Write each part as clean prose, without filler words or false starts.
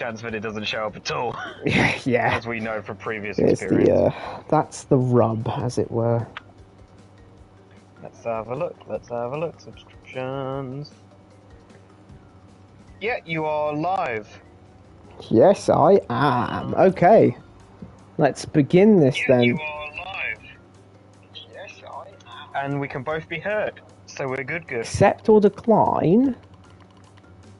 chance that it doesn't show up at all. Yeah. As we know from previous It's experience. that's the rub, as it were. Let's have a look. Let's have a look. Subscriptions. Yeah, you are live. Yes, I am. Okay. Let's begin this then. You are live. Yes, I am. And we can both be heard. So we're good. Accept or decline?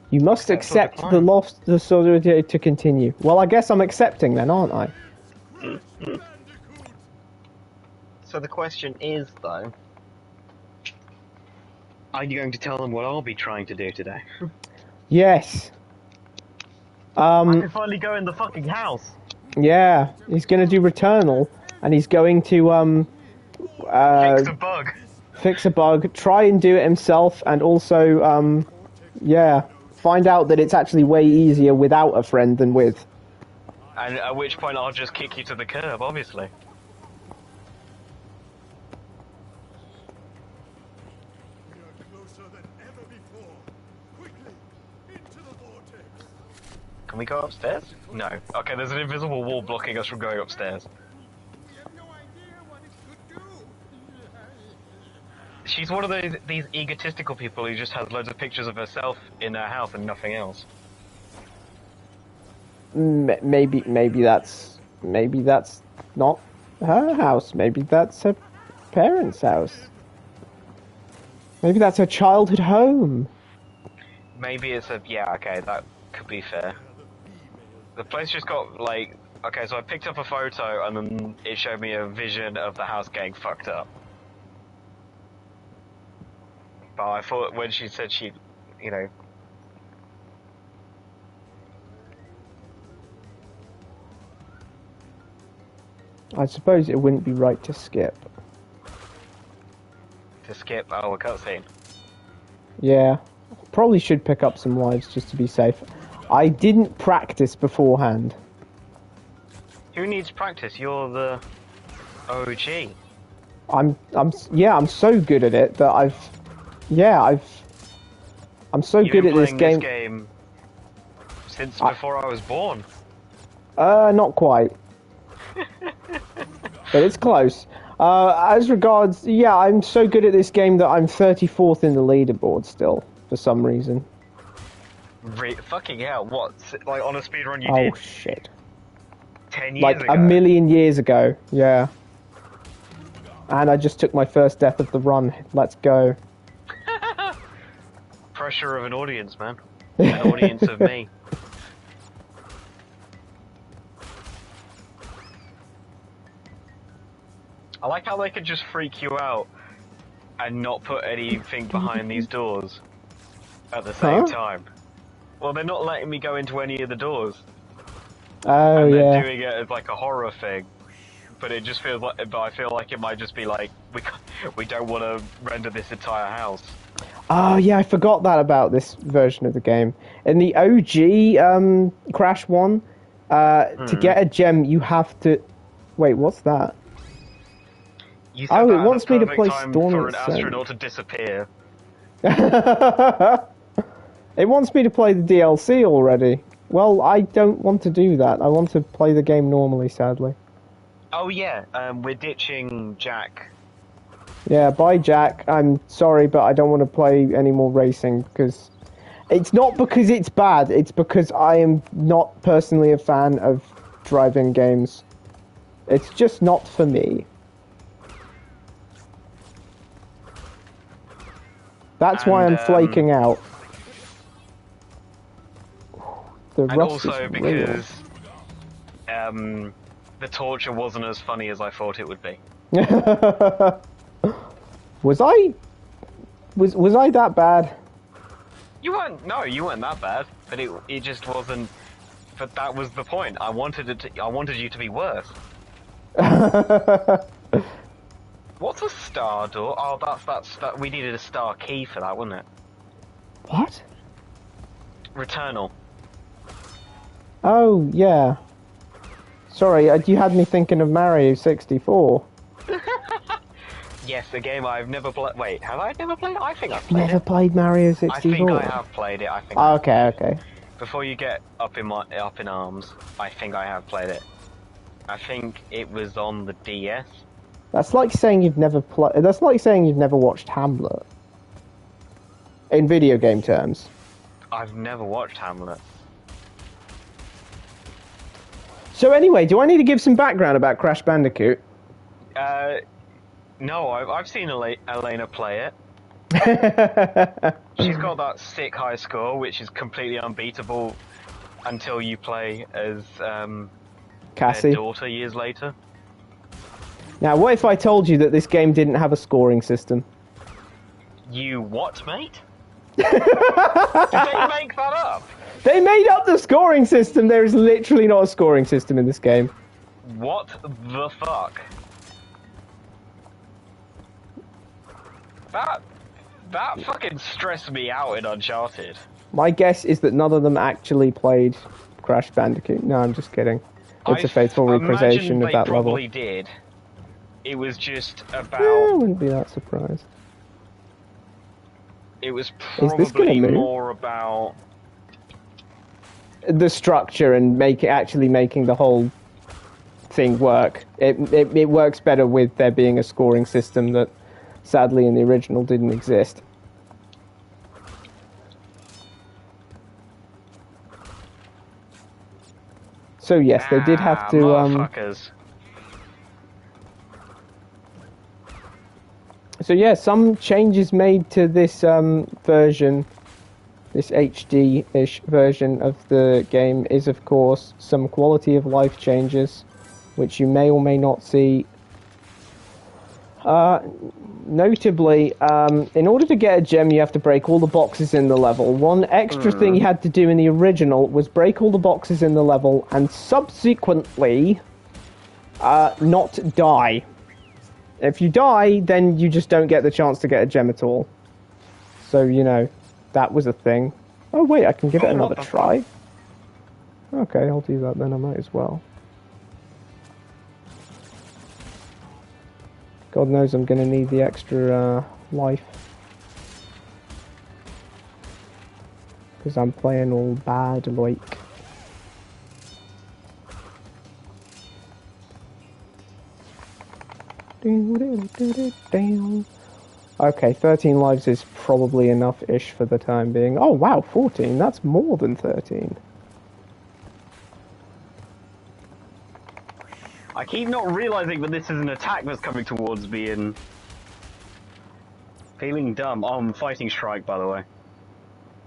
You must accept the loss to continue. Well, I guess I'm accepting then, aren't I? So the question is, though, are you going to tell them what I'll be trying to do today? Yes. I can finally go in the fucking house. Yeah, he's going to do Returnal, and he's going to fix a bug. Fix a bug. Try and do it himself, and also yeah, find out that it's actually way easier without a friend than with. And at which point I'll just kick you to the curb, obviously. Can we go upstairs? No. Okay, there's an invisible wall blocking us from going upstairs. She's one of these egotistical people who just has loads of pictures of herself in her house and nothing else. Maybe that's not her house. Maybe that's her parents' house. Maybe that's her childhood home. Maybe it's yeah, okay, that could be fair. The place just got, like... Okay, so I picked up a photo and then it showed me a vision of the house getting fucked up. But I thought when she said she, you know... I suppose it wouldn't be right to skip. To skip? Oh, a cutscene. Yeah. Probably should pick up some lives just to be safe. I didn't practice beforehand. Who needs practice? You're the OG. I'm so good at it that I'm so good at this game. This game since before I was born. Not quite. But it's close. As regards, yeah, I'm so good at this game that I'm 34th in the leaderboard still, for some reason. Fucking hell, what? Like on a speedrun you did? Oh shit. 10 years like ago? a million years ago, yeah. And I just took my first death of the run. Let's go. Pressure of an audience, man. An audience of me. I like how they could just freak you out and not put anything behind these doors at the same time. Well, they're not letting me go into any of the doors. Oh, and they're doing it as like a horror thing. But it just feels like, but I feel like it might just be like, we don't want to render this entire house. Oh yeah, I forgot that about this version of the game. In the OG Crash 1, to get a gem you have to... Wait, what's that? You said it wants me to play time Storm for an astronaut to disappear. It wants me to play the DLC already. Well, I don't want to do that. I want to play the game normally, sadly. Oh yeah, we're ditching Jack. Yeah, bye Jack. I'm sorry, but I don't want to play any more racing, because... It's not because it's bad, it's because I am not personally a fan of driving games. It's just not for me. That's why I'm flaking out. The and rust also is because the torture wasn't as funny as I thought it would be. Was I that bad? You weren't. No, you weren't that bad. But it just wasn't. But that was the point. I wanted you to be worse. What's a star door? Oh, that's. We needed a star key for that, wasn't it? What? Returnal. Oh, yeah. Sorry, you had me thinking of Mario 64. Yes, a game I've never played. Wait, have I never played it? I think I've played Never played Mario 64? I think I have played it, Okay. before you get up in arms, I think I have played it. I think it was on the DS. That's like saying you've never That's like saying you've never watched Hamlet. In video game terms. I've never watched Hamlet. So anyway, do I need to give some background about Crash Bandicoot? No, I've seen Elena play it. She's got that sick high score, which is completely unbeatable until you play as Cassie. their daughter years later. Now, what if I told you that this game didn't have a scoring system? You what, mate? Did they make that up? They made up the scoring system! There is literally not a scoring system in this game. What the fuck? That fucking stressed me out in Uncharted. My guess is that none of them actually played Crash Bandicoot. No, I'm just kidding. It's a faithful representation of that level. They probably did. It was just about... I wouldn't be that surprised. It was probably more about... the structure and actually making the whole thing work. It works better with there being a scoring system that sadly in the original didn't exist. So yes, they did have to motherfuckers. So yeah, some changes made to this version, this HD-ish version of the game is of course some quality of life changes, which you may or may not see. Notably, in order to get a gem, you have to break all the boxes in the level. One extra thing you had to do in the original was break all the boxes in the level and subsequently not die. If you die, then you just don't get the chance to get a gem at all. So, you know, that was a thing. Oh, wait, I can give it another try. Okay, I'll do that then, I might as well. God knows I'm going to need the extra life. Because I'm playing all bad, like. Okay, 13 lives is probably enough-ish for the time being. Oh wow, 14, that's more than 13. I keep not realizing that this is an attack that's coming towards me and... feeling dumb. Oh, I'm fighting Strike, by the way.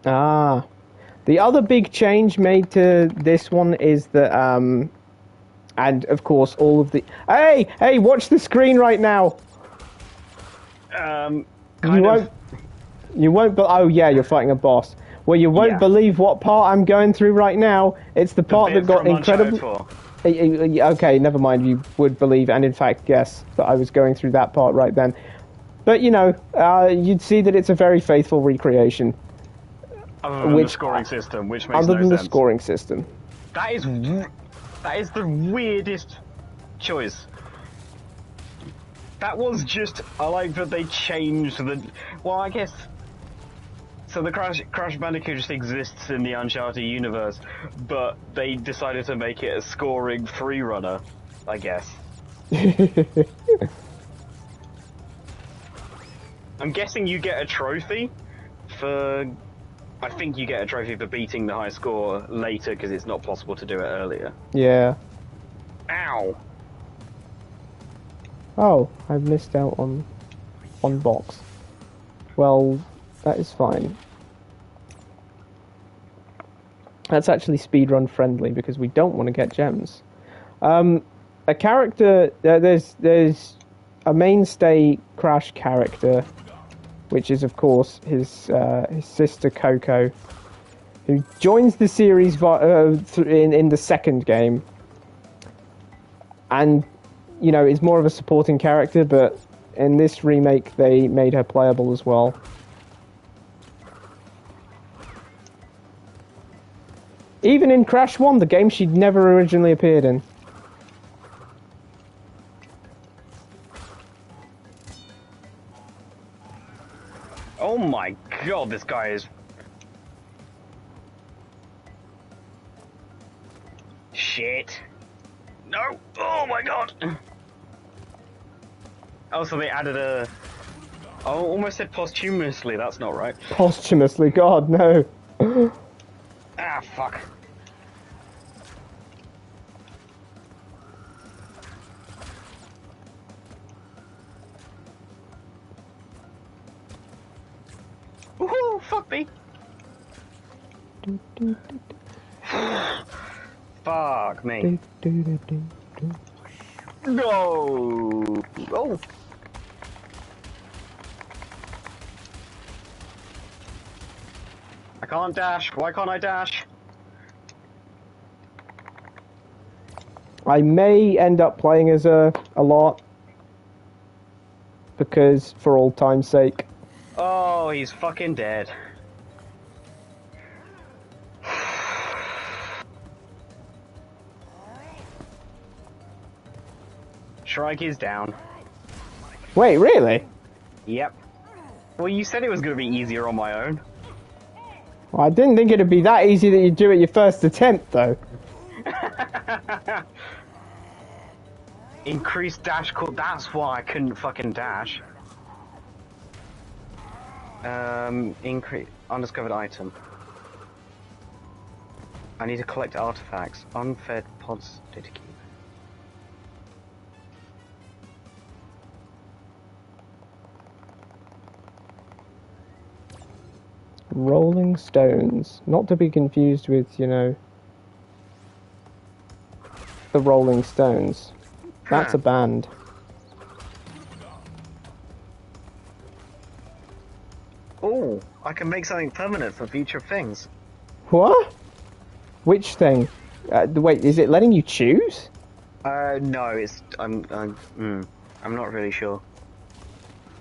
Ah. The other big change made to this one is that, and of course all of the... Hey, watch the screen right now! You won't, but oh yeah, you're fighting a boss. Well, you won't believe what part I'm going through right now. It's the part that got incredibly... Okay, never mind, you would believe, and in fact, yes, but I was going through that part right then. But, you know, you'd see that it's a very faithful recreation. Other than the scoring system, which makes no sense. Other than the scoring system. That is the weirdest choice. That was just... I like that they changed the... Well, I guess... So the Crash Bandicoot just exists in the Uncharted universe, but they decided to make it a scoring free runner, I guess. I'm guessing you get a trophy for... I think you get a trophy for beating the high score later because it's not possible to do it earlier. Yeah. Ow! Oh, I've missed out on box. Well, that is fine. That's actually speedrun friendly because we don't want to get gems. A character, there's a mainstay Crash character, which is of course his sister Coco, who joins the series in the second game, and you know is more of a supporting character, but in this remake they made her playable as well. Even in Crash 1, the game she'd never originally appeared in. Oh my god, this guy is... Shit. No! Oh my god! Also, they added a... Oh, almost said posthumously, that's not right. Posthumously, God, no. Ah, fuck. Woohoo! Fuck me! Fuck me. No! Oh! I can't dash. Why can't I dash? I may end up playing as a lot. Because, for old time's sake. Oh, he's fucking dead. Shrike is down. Wait, really? Yep. Well, you said it was going to be easier on my own. Well, I didn't think it'd be that easy that you'd do it your first attempt, though. Increased dash code. That's why I couldn't fucking dash. Increase undiscovered item. I need to collect artifacts. Unfed pods data keep. Rolling Stones. Not to be confused with, you know, the Rolling Stones. That's a band. Oh, I can make something permanent for future things. What? Which thing? Wait, is it letting you choose? No, it's I'm not really sure.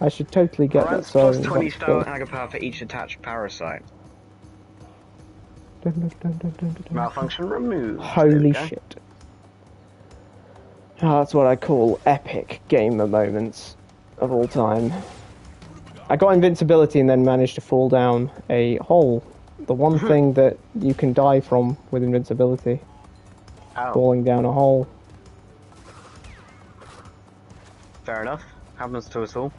I should totally get Grants that. plus So 20 stone agar power for each attached parasite. Malfunction removed. Holy shit. Oh, that's what I call epic gamer moments of all time. I got invincibility and then managed to fall down a hole. The one thing that you can die from with invincibility. Ow. Falling down a hole. Fair enough. Happens to us all.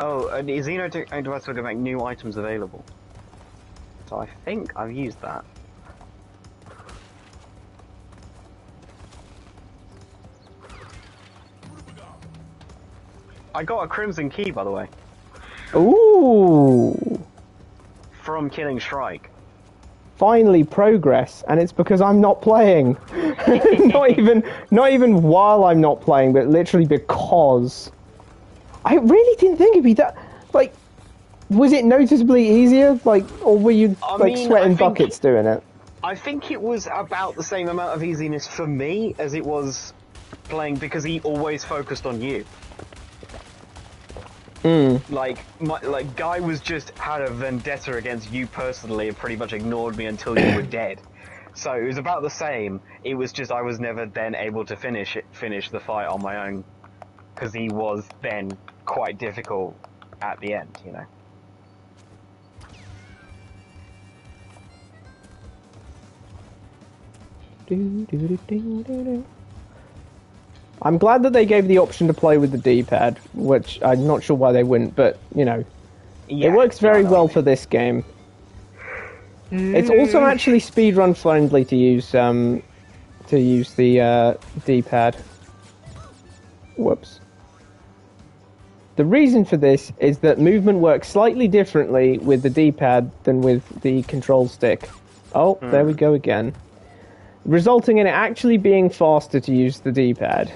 Oh, and Xeno device will make new items available. So I think I've used that. I got a crimson key, by the way. Ooh! From killing Shrike. Finally progress, and it's because I'm not playing. not even while I'm not playing, but literally because. I really didn't think it'd be that. Like, was it noticeably easier? Like, or were you sweating buckets doing it? I think it was about the same amount of easiness for me as it was playing, because he always focused on you. Like Guy was just had a vendetta against you personally and pretty much ignored me until you were dead. So it was about the same. It was just I was never then able to finish the fight on my own, because he was then quite difficult at the end, you know. I'm glad that they gave the option to play with the D-pad, which I'm not sure why they wouldn't, but, you know, yeah, it works very well for this game. It's also actually speedrun friendly to use the D-pad. Whoops. The reason for this is that movement works slightly differently with the D-pad than with the control stick. Oh, there we go again. Resulting in it actually being faster to use the D-pad.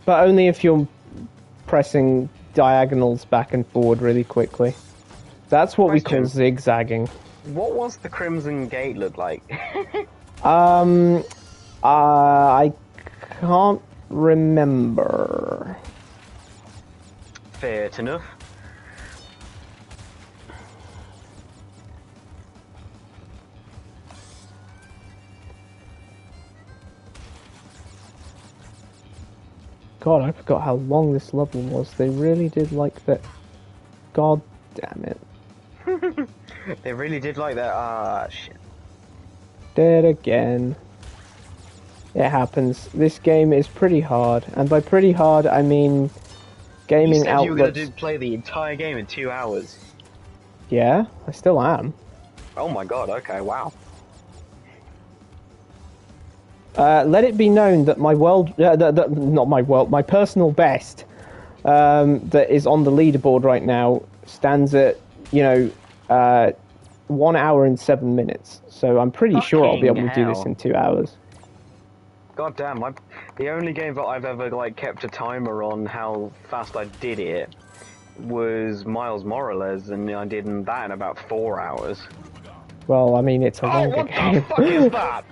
But only if you're pressing diagonals back and forward really quickly. That's what we call zigzagging. What was the Crimson Gate look like? I can't remember. Fair enough. God, I forgot how long this level was. They really did like that. God damn it. They really did like that. Ah, shit. Dead again. It happens. This game is pretty hard, and by pretty hard I mean gaming You said outlets. you were going to play the entire game in 2 hours. Yeah, I still am. Oh my god, okay, wow. Let it be known that my my personal best that is on the leaderboard right now stands at 1 hour and 7 minutes. So I'm pretty sure I'll be able to do this in 2 hours. God damn, the only game that I've ever like kept a timer on how fast I did it was Miles Morales, and I did that in about 4 hours. Well, I mean, it's a longer game. What the fuck is that?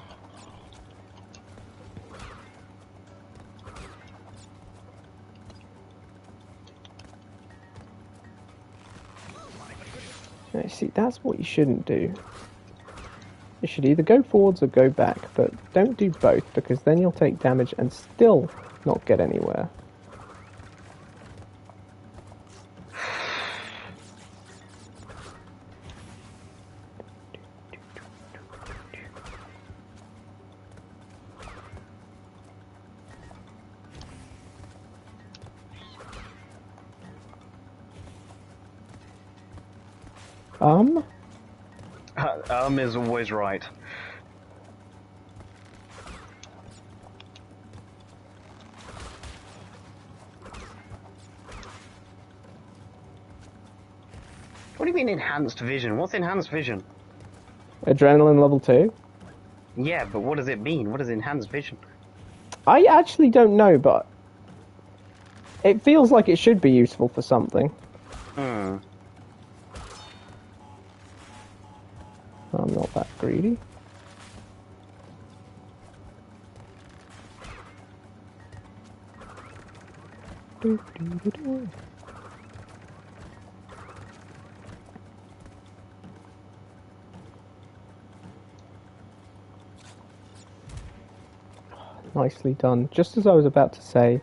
Now, see, that's what you shouldn't do. You should either go forwards or go back, but don't do both, because then you'll take damage and still not get anywhere. Is always right. What do you mean enhanced vision? What's enhanced vision? Adrenaline level 2? Yeah, but what does it mean? What is enhanced vision? I actually don't know, but it feels like it should be useful for something. Hmm. I'm not that greedy. Nicely done. Just as I was about to say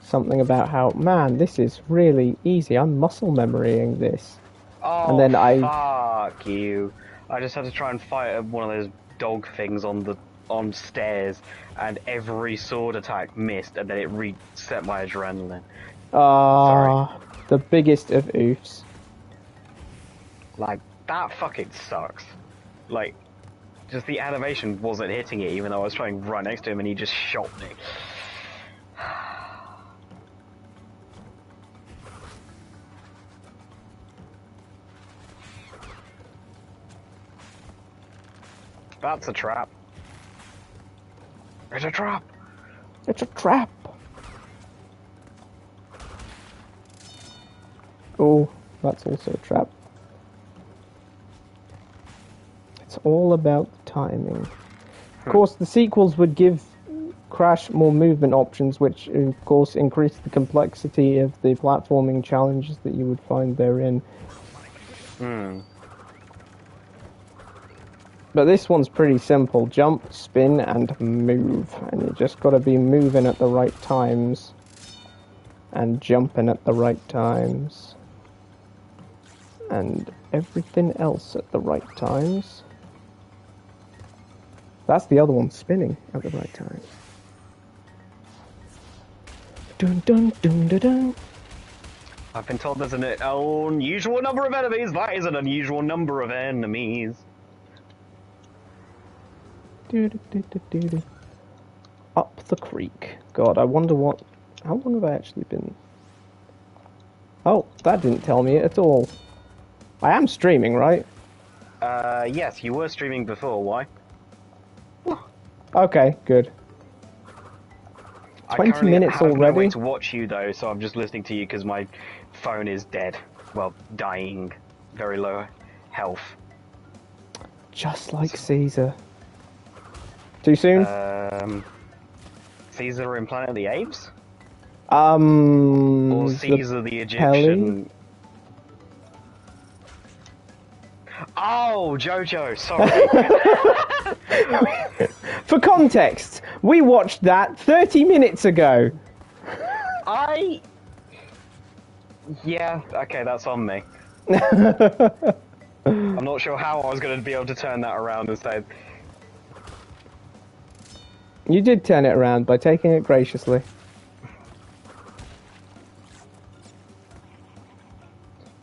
something about how, man, this is really easy. I'm muscle memorying this. Oh, and then fuck you. I just had to try and fight one of those dog things on stairs, and every sword attack missed, and then it reset my adrenaline. Sorry. The biggest of oofs. Like, that fucking sucks. Like, just the animation wasn't hitting it, even though I was trying right next to him, and he just shot me. That's a trap. It's a trap. It's a trap. Oh, that's also a trap. It's all about timing. Of course, the sequels would give Crash more movement options, which of course increase the complexity of the platforming challenges that you would find therein. But this one's pretty simple. Jump, spin, and move. And you just gotta be moving at the right times. And jumping at the right times. And everything else at the right times. That's the other one, spinning at the right time. Dun dun dun dun dun. I've been told there's an unusual number of enemies. That is an unusual number of enemies. Up the creek. God, I wonder what... How long have I actually been... Oh, that didn't tell me at all. I am streaming, right? Yes, you were streaming before. Why? Okay, good. 20 minutes already. I have no way already? to watch you, though, so I'm just listening to you because my phone is dead. Well, dying. Very low health. Just like Caesar. Too soon? Caesar in Planet of the Apes? Or Or Caesar the Egyptian? Oh, Jojo, sorry. For context, we watched that 30 minutes ago. Yeah, okay, that's on me. I'm I'm not sure how I was going to be able to turn that around and say... You did turn it around by taking it graciously.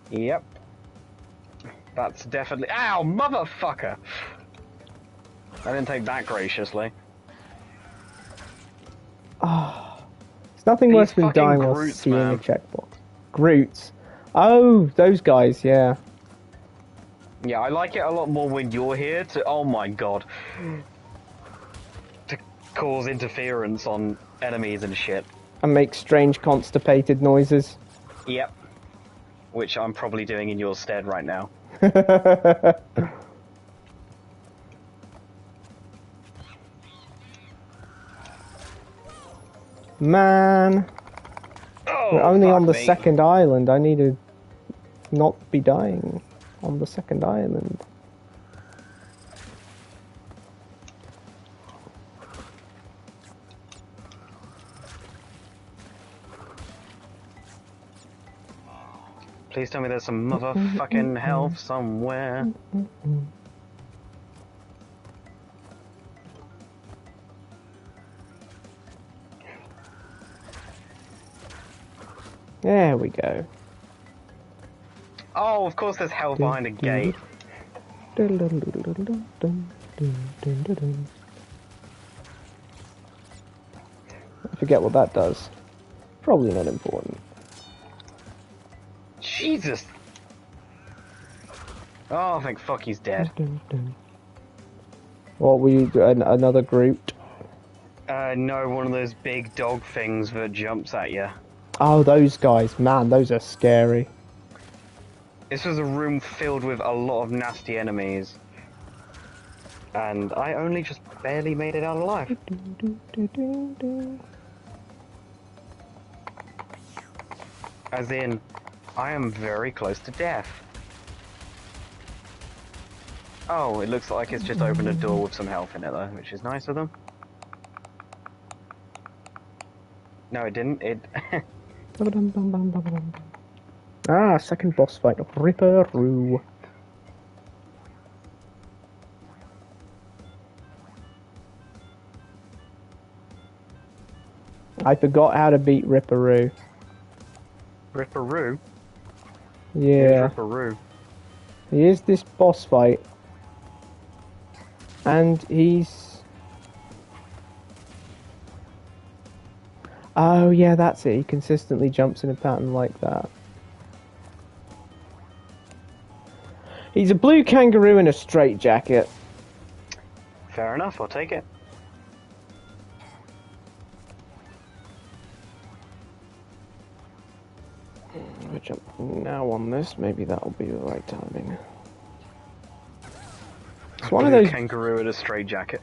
Yep. That's definitely... Ow, motherfucker! I didn't take that graciously. Oh, it's nothing worse than dying while Groots, seeing man. a checkbox. Groots. Oh, those guys, yeah. Yeah, I like it a lot more when you're here to... Oh my god. To cause interference on enemies and shit. And make strange constipated noises. Yep. Which I'm probably doing in your stead right now. Man. Oh, We're only on the me. second island. I need to not be dying on the second island. Please tell me there's some motherfucking health somewhere. There we go. Oh, of course there's health behind a gate. I forget what that does. Probably not important. Jesus! Oh, thank fuck he's dead. What were you doing? Another Groot? No, one of those big dog things that jumps at you. Oh, those guys. Man, those are scary. This was a room filled with a lot of nasty enemies. And I only just barely made it out alive. As in, I am very close to death. Oh, it looks like it's just opened a door with some health in it though, which is nice of them. No, it didn't. It... Ah, second boss fight. Ripperoo. I forgot how to beat Ripperoo. Ripperoo? Yeah. Ripperoo. Here's this boss fight. And he's... Oh yeah, that's it. He consistently jumps in a pattern like that. He's a blue kangaroo in a straitjacket. Fair enough, I'll take it. I'll jump now on this. Maybe that'll be the right timing. It's one of those kangaroo in a straitjacket.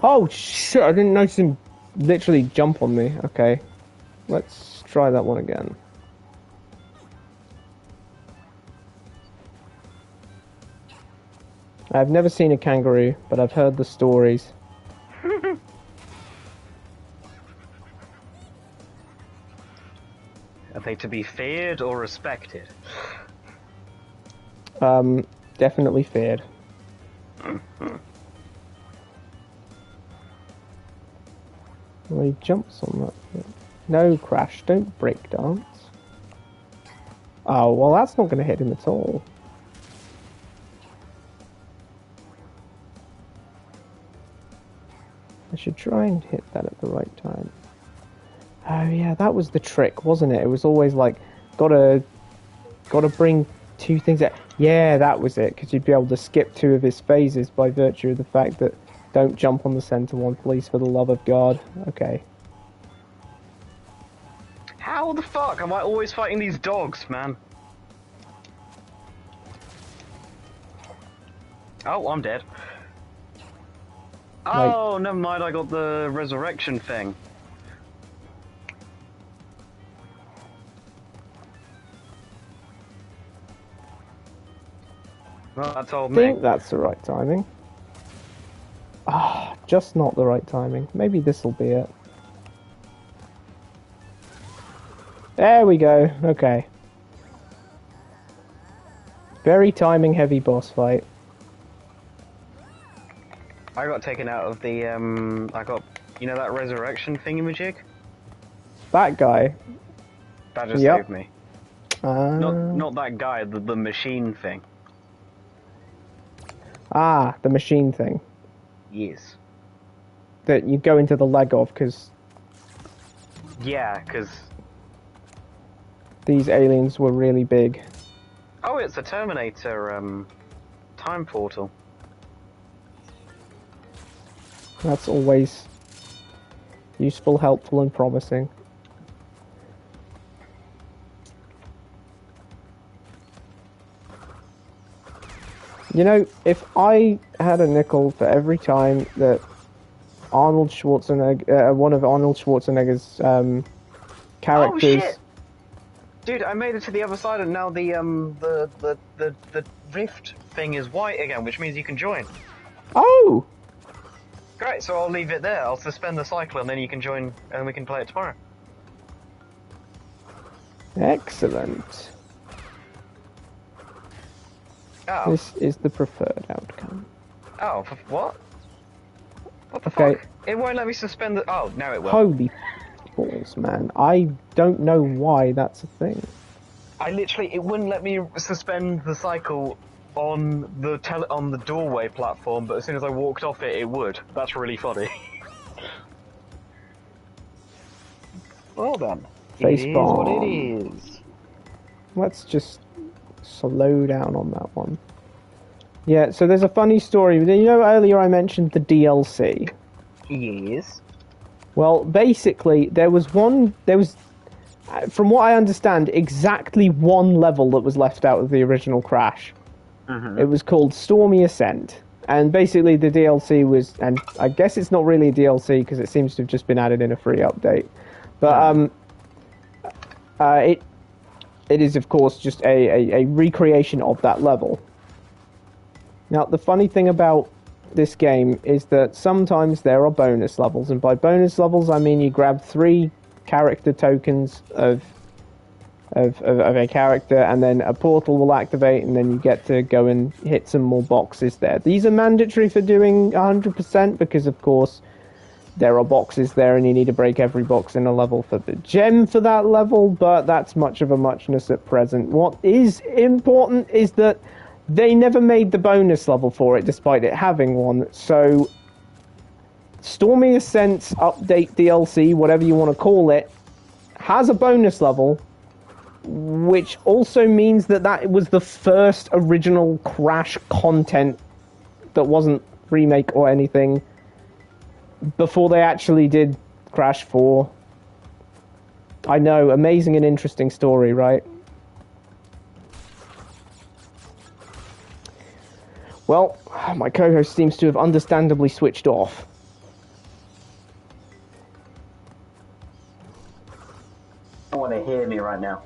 Oh shit! I didn't notice him literally jump on me. Okay, let's try that one again. I've never seen a kangaroo, but I've heard the stories. Are they to be feared or respected? Definitely feared. Well, he jumps on that. No, Crash, don't break dance. Oh, well, that's not going to hit him at all. I should try and hit that at the right time. Oh yeah, that was the trick, wasn't it? It was always like, gotta bring two things out. Yeah, that was it, because you'd be able to skip two of his phases by virtue of the fact that don't jump on the center one, please, for the love of God. Okay. How the fuck am I always fighting these dogs, man? Oh, I'm dead. Oh, never mind, I got the resurrection thing. Well, that told me. I think that's the right timing. Ah, just not the right timing. Maybe this'll be it. There we go. Okay. Very timing heavy boss fight. I got taken out of the, I got, you know that resurrection thingamajig? That guy. That just Yep. saved me. Not that guy, the machine thing. Ah, the machine thing. Yes. That you go into the leg of, because Yeah, because... these aliens were really big. Oh, it's a Terminator, time portal. That's always useful, helpful, and promising. You know, if I had a nickel for every time that Arnold Schwarzenegger, one of Arnold Schwarzenegger's characters... Oh, shit! Dude, I made it to the other side, and now the rift thing is white again, which means you can join. Oh! Great, so I'll leave it there. I'll suspend the cycle, and then you can join, and we can play it tomorrow. Excellent. Oh. This is the preferred outcome. Oh, what? What the Okay. fuck? It won't let me suspend the... Oh, now it will. Holy balls, man. I don't know why that's a thing. I literally... It wouldn't let me suspend the cycle on the doorway platform, but as soon as I walked off it, it would. That's really funny. Well then. Face it is bomb. what it is. Let's just slow down on that one. Yeah, so there's a funny story. You know, earlier I mentioned the DLC. Yes. Well, basically, there was, from what I understand, exactly one level that was left out of the original Crash. Mm-hmm. It was called Stormy Ascent. And basically the DLC was, and I guess it's not really a DLC because it seems to have just been added in a free update. But it is, of course, just a recreation of that level. Now, the funny thing about this game is that sometimes there are bonus levels, and by bonus levels I mean you grab 3 character tokens of a character, and then a portal will activate, and then you get to go and hit some more boxes there. These are mandatory for doing 100% because, of course, there are boxes there and you need to break every box in a level for the gem for that level, but that's much of a muchness at present. What is important is that they never made the bonus level for it, despite it having one. So, Stormy Ascent's update DLC, whatever you want to call it, has a bonus level, which also means that that was the first original Crash content that wasn't remake or anything before they actually did Crash 4. I know, amazing and interesting story, right? Well, my co-host seems to have understandably switched off. I want to hear me right now.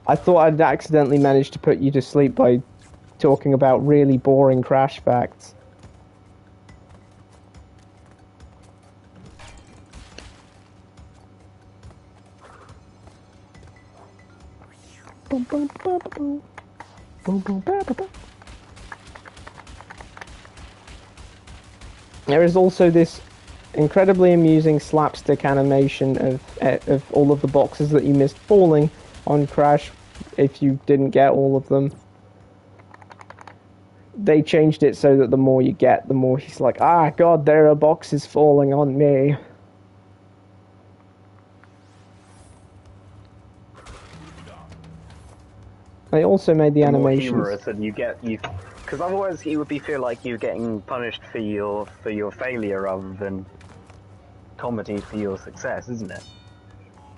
I thought I'd accidentally managed to put you to sleep by talking about really boring Crash facts. There is also this incredibly amusing slapstick animation of all of the boxes that you missed falling on Crash if you didn't get all of them. They changed it so that the more you get, the more he's like, ah, God, there are boxes falling on me. They also made the animations more humorous, and because otherwise it would feel like you're getting punished for your failure rather than comedy for your success, isn't it?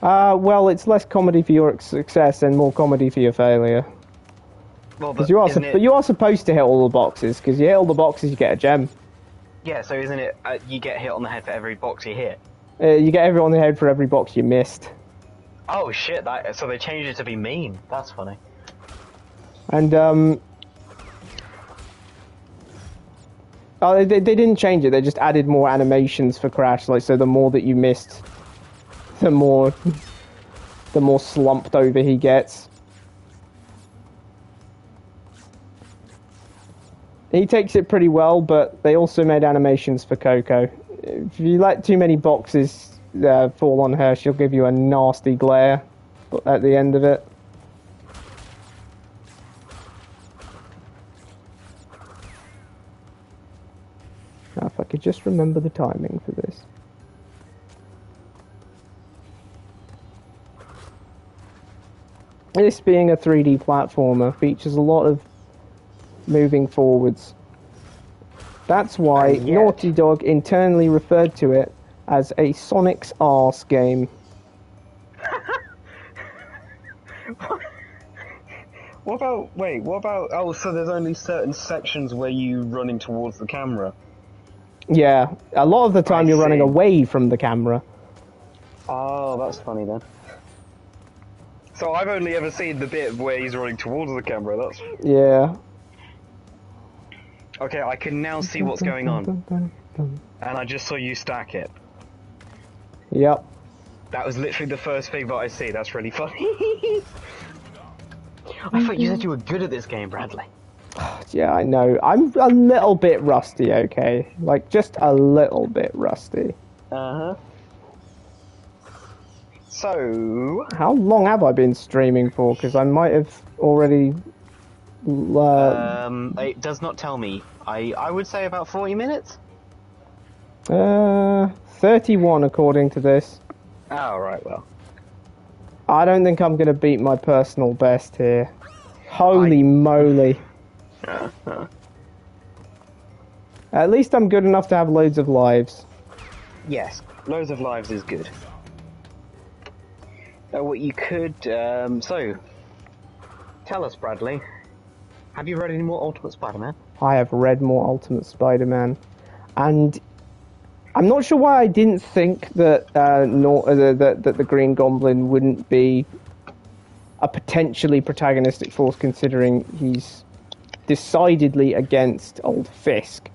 Well, it's less comedy for your success and more comedy for your failure. Well, but you are supposed to hit all the boxes, because you hit all the boxes, you get a gem. Yeah, so isn't it, you get hit on the head for every box you hit? You get everyone on the head for every box you missed. Oh shit, so they changed it to be mean. That's funny. And, Oh, they didn't change it. They just added more animations for Crash. Like, so the more that you missed, the more slumped over he gets. He takes it pretty well, but they also made animations for Coco. If you let too many boxes fall on her, she'll give you a nasty glare at the end of it. Now, if I could just remember the timing for this. This being a 3D platformer features a lot of moving forwards. That's why Naughty Dog internally referred to it as a Sonic's arse game. What about, oh, so there's only certain sections where you running towards the camera? Yeah, a lot of the time you're running away from the camera. Oh, that's funny then. So I've only ever seen the bit where he's running towards the camera, that's... Yeah. Okay, I can now see what's going on. And I just saw you stack it. Yep. That was literally the first thing that I see, that's really funny. I thought you said you were good at this game, Bradley. Yeah, I know. I'm a little bit rusty, okay? Like, just a little bit rusty. Uh-huh. So... How long have I been streaming for? Because I might have already... It does not tell me. I would say about 40 minutes? 31 according to this. Oh, right, well. I don't think I'm going to beat my personal best here. Holy moly. At least I'm good enough to have loads of lives. Yes, loads of lives is good. What you could, so... Tell us, Bradley. Have you read any more Ultimate Spider-Man? I have read more Ultimate Spider-Man. And... I'm not sure why I didn't think that that the Green Goblin wouldn't be a potentially protagonistic force, considering he's decidedly against old Fisk.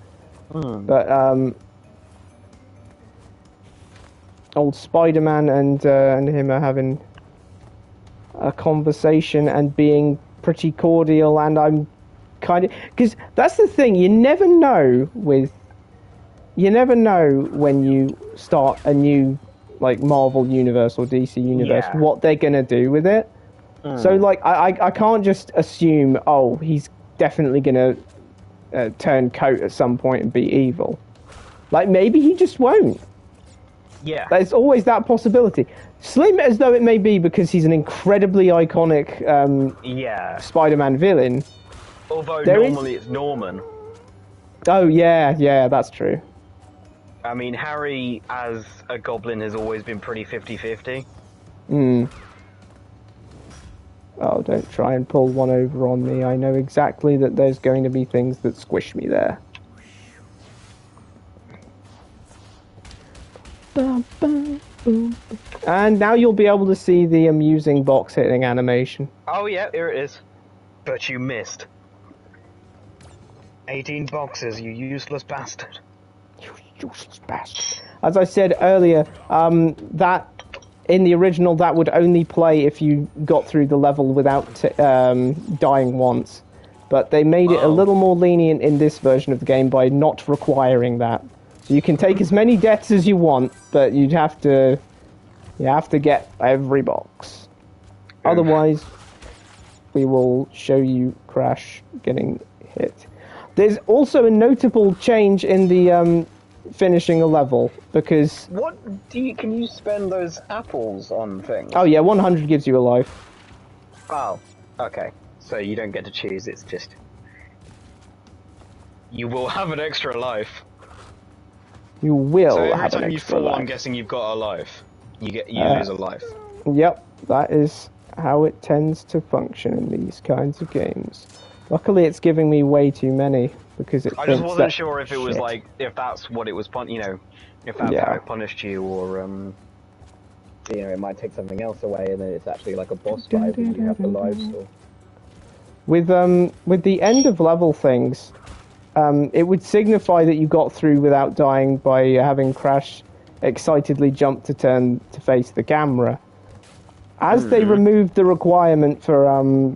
But old Spider-Man and him are having a conversation and being pretty cordial, and I'm kind of... Because that's the thing, you never know when you start a new, like, Marvel universe or DC universe, what they're gonna do with it. So, like, I can't just assume, oh, he's definitely gonna turn coat at some point and be evil. Like, maybe he just won't. Yeah. There's always that possibility. Slim as though it may be, because he's an incredibly iconic Spider-Man villain. Although normally it's Norman. Oh, yeah, that's true. I mean, Harry as a goblin has always been pretty 50-50. Oh, don't try and pull one over on me. I know exactly that there's going to be things that squish me there. And now you'll be able to see the amusing box hitting animation. Oh yeah, here it is. But you missed. 18 boxes, you useless bastard. You useless bastard. As I said earlier, that in the original that would only play if you got through the level without dying once. But they made it a little more lenient in this version of the game by not requiring that. So you can take as many deaths as you want, but you have to get every box. Otherwise, we will show you Crash getting hit. There's also a notable change in the finishing a level, because... Can you spend those apples on things? Oh yeah, 100 gives you a life. Oh, okay. So you don't get to choose, it's just... You will have an extra life. You will have an extra life. So have every time you fall, life. I'm guessing you've got a life. You lose a life. Yep, that is how it tends to function in these kinds of games. Luckily, it's giving me way too many, because I just wasn't sure if it was like, if that's what it was, if that's how it punished you, or it might take something else away, and then it's actually like a boss fight and you have the lives. Or... With the end of level things, it would signify that you got through without dying by having Crash excitedly jump to turn to face the camera. As they removed the requirement for,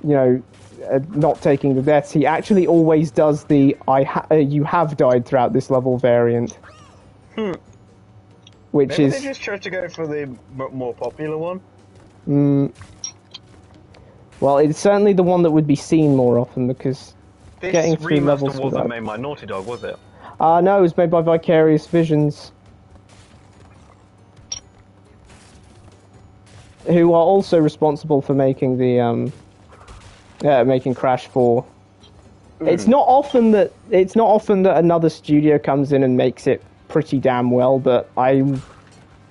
not taking the deaths, he actually always does the you have died throughout this level variant. Which Maybe is... they just tried to go for the more popular one? Well, it's certainly the one that would be seen more often, because getting through levels This remaster wasn't made by Naughty Dog, was it? No, it was made by Vicarious Visions, who are also responsible for making the making Crash 4. It's not often that another studio comes in and makes it pretty damn well, but I'm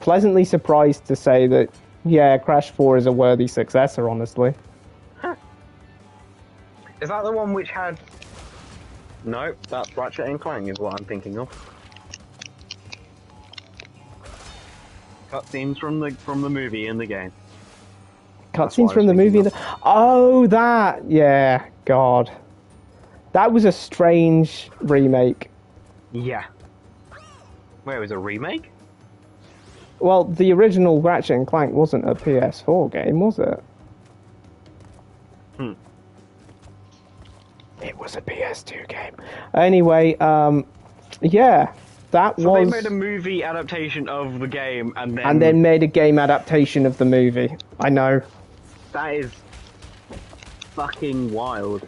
pleasantly surprised to say that, yeah, Crash 4 is a worthy successor, honestly. Huh. Is that the one which had... No, that's Ratchet and Clank is what I'm thinking of. Cutscenes from the movie in the game. Cutscenes from the movie? Oh, that! Yeah, God. That was a strange remake. Yeah. Where was a remake? Well, the original Ratchet and Clank wasn't a PS4 game, was it? It was a PS2 game. Anyway, yeah, that so was... they made a movie adaptation of the game, and then... And then made a game adaptation of the movie. I know. That is... fucking wild.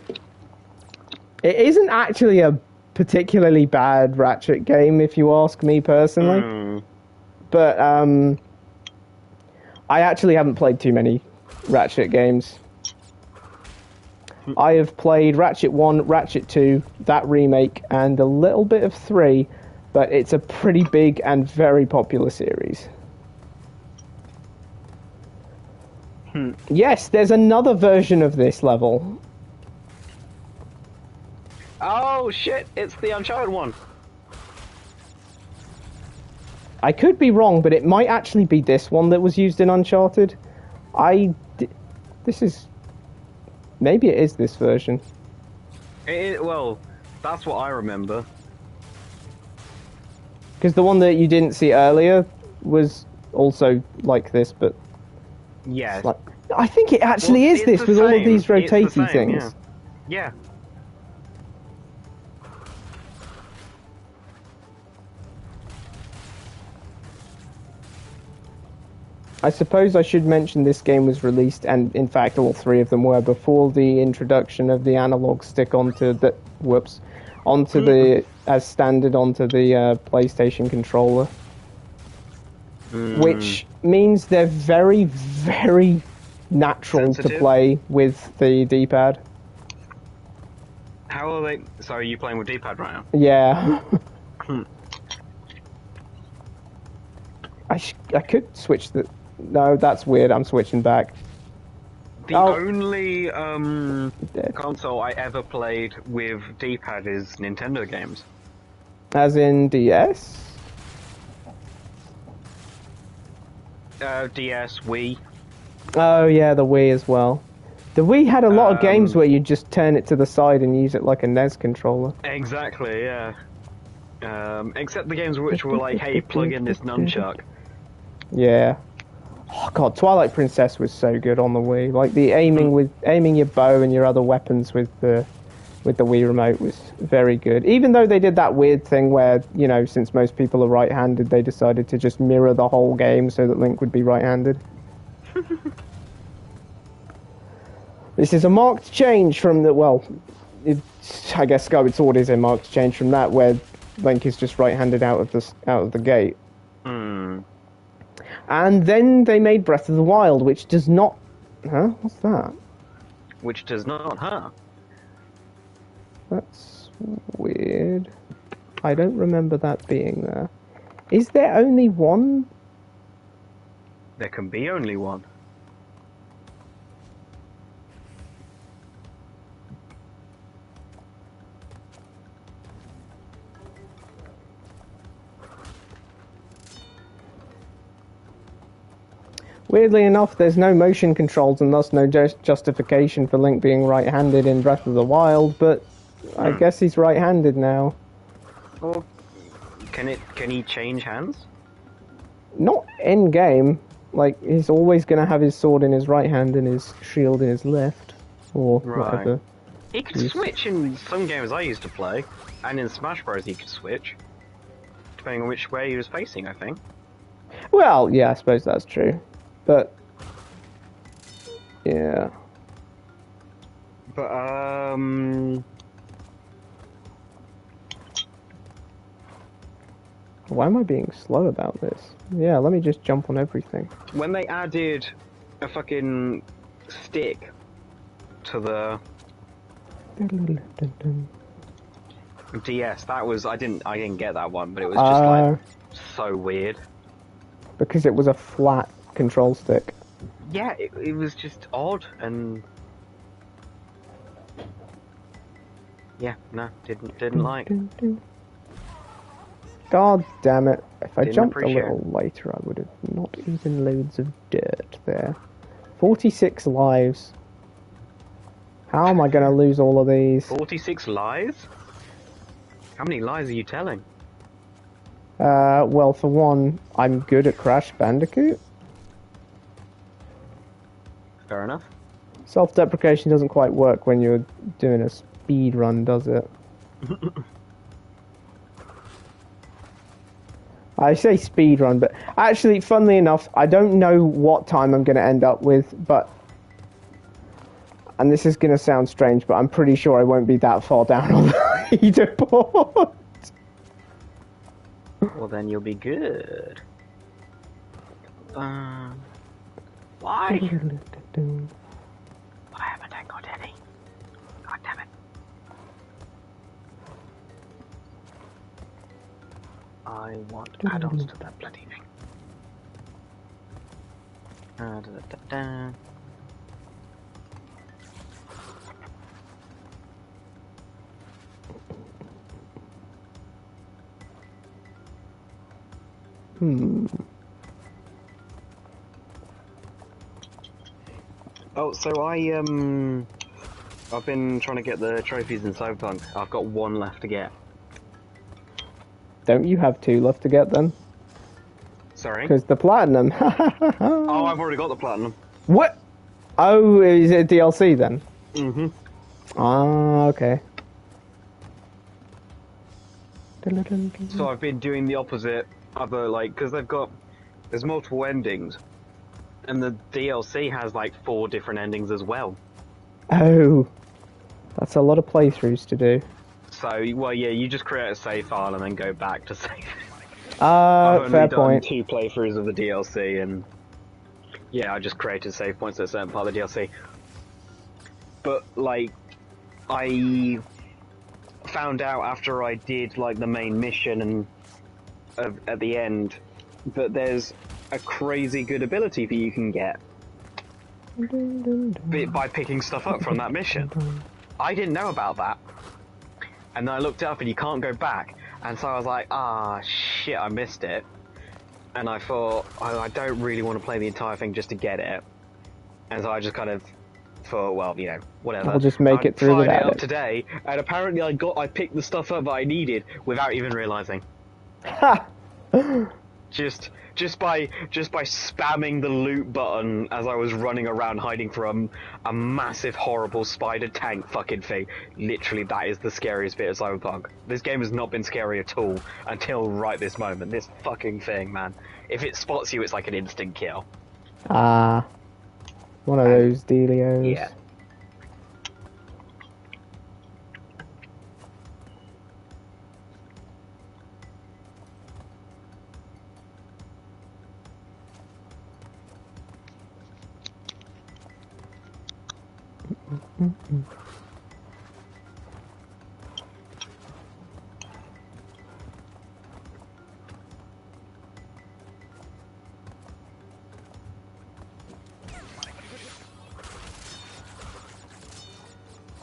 It isn't actually a particularly bad Ratchet game, if you ask me personally. But, I actually haven't played too many Ratchet games. I have played Ratchet 1, Ratchet 2, that remake, and a little bit of 3, but it's a pretty big and very popular series. Yes, there's another version of this level. Oh shit, it's the Uncharted one. I could be wrong, but it might actually be this one that was used in Uncharted. This is... Maybe it is this version. Well, that's what I remember. Because the one that you didn't see earlier was also like this, but... Yes. Like, I think it actually is this, with all of these rotatey things. Yeah. I suppose I should mention this game was released, and in fact all three of them were, before the introduction of the analog stick onto the as standard onto the PlayStation controller, which means they're very, very natural to play with the D-pad. How are they? So are you playing with D-pad right now? Yeah. I could switch the... No, that's weird. I'm switching back. The only console I ever played with D-pad is Nintendo games. As in DS? DS, Wii. Oh yeah, the Wii as well. The Wii had a lot of games where you just turn it to the side and use it like a NES controller. Exactly, yeah. Except the games which were like, hey, plug in this nunchuck. Yeah. Oh god, Twilight Princess was so good on the Wii. Like the aiming your bow and your other weapons with the Wii remote was very good. Even though they did that weird thing where, you know, since most people are right-handed, they decided to just mirror the whole game so that Link would be right-handed. This is a marked change from the, well, I guess Skyward Sword is a marked change from that, where Link is just right-handed out of the gate. And then they made Breath of the Wild, which does not... Huh? What's that? Which does not, huh? That's weird. I don't remember that being there. Is there only one? There can be only one. Weirdly enough, there's no motion controls and thus no justification for Link being right-handed in Breath of the Wild, but I guess he's right-handed now. Or can he change hands? Not in game. Like, he's always going to have his sword in his right hand and his shield in his left, or whatever. He could switch in some games I used to play, and in Smash Bros. He could switch, depending on which way he was facing, I think. Well, yeah, I suppose that's true, but yeah. But why am I being slow about this? Yeah, let me just jump on everything. when they added a fucking stick to the DS, that was I didn't get that one, but it was just like so weird. Because it was a flat control stick. Yeah, it was just odd and yeah, no, didn't like. God damn it. If I Didn't jumped a appreciate little later, I would have not eaten loads of dirt there. 46 lives. How am I going to lose all of these? 46 lies? How many lies are you telling? Well, for one, I'm good at Crash Bandicoot. Fair enough. Self-deprecation doesn't quite work when you're doing a speed run, does it? I say speed run, but actually, funnily enough, I don't know what time I'm going to end up with, but... And this is going to sound strange, but I'm pretty sure I won't be that far down on the leaderboard. Well, then you'll be good. Why? Why haven't I got any? God damn it. I want add-ons to that bloody thing. Da, da, da, da. Oh, so I've been trying to get the trophies in Cyberpunk. I've got one left to get. Don't you have 2 left to get then? Sorry? Because the platinum. Oh, I've already got the platinum. What? Oh, is it DLC then? Mm-hmm. Ah, okay. So I've been doing the opposite other, like, because there's multiple endings. And the DLC has like 4 different endings as well. Oh, that's a lot of playthroughs to do. So, well, yeah, you just create a save file and then go back to save. I've only fair done point. 2 playthroughs of the DLC, and yeah, I just created save points at a certain part of the DLC. But like, I found out after I did like the main mission and at the end that there's a crazy good ability that you can get by picking stuff up from that mission. I didn't know about that, and then I looked it up and you can't go back, and so I was like, ah shit, I missed it. And I thought, I don't really want to play the entire thing just to get it, and so I just kind of thought, well, you know, whatever. I'll just make it through without it. Today, and apparently I picked the stuff up that I needed without even realizing. Ha! Just by spamming the loot button as I was running around hiding from a massive horrible spider tank fucking thing. Literally, that is the scariest bit of Cyberpunk. This game has not been scary at all until right this moment. This fucking thing, man. If it spots you, it's like an instant kill. Ah, one of those dealios. Yeah.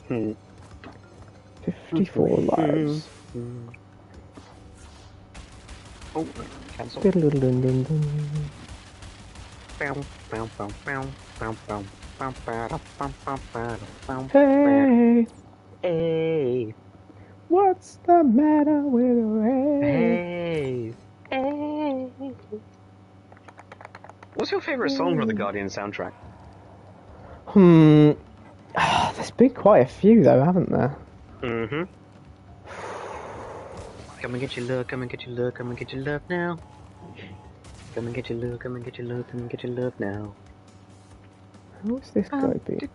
Hmm. 54 lives. Oh, cancel. Hey! Hey. What's the matter with her? Hey. Hey. What's your favourite song from the Guardian soundtrack? There's been quite a few though, haven't there? Mm-hmm. Come and get your love, come and get your love, come and get your love now. Come and get your love, come and get your love, come and get your love now. Who's this guy been?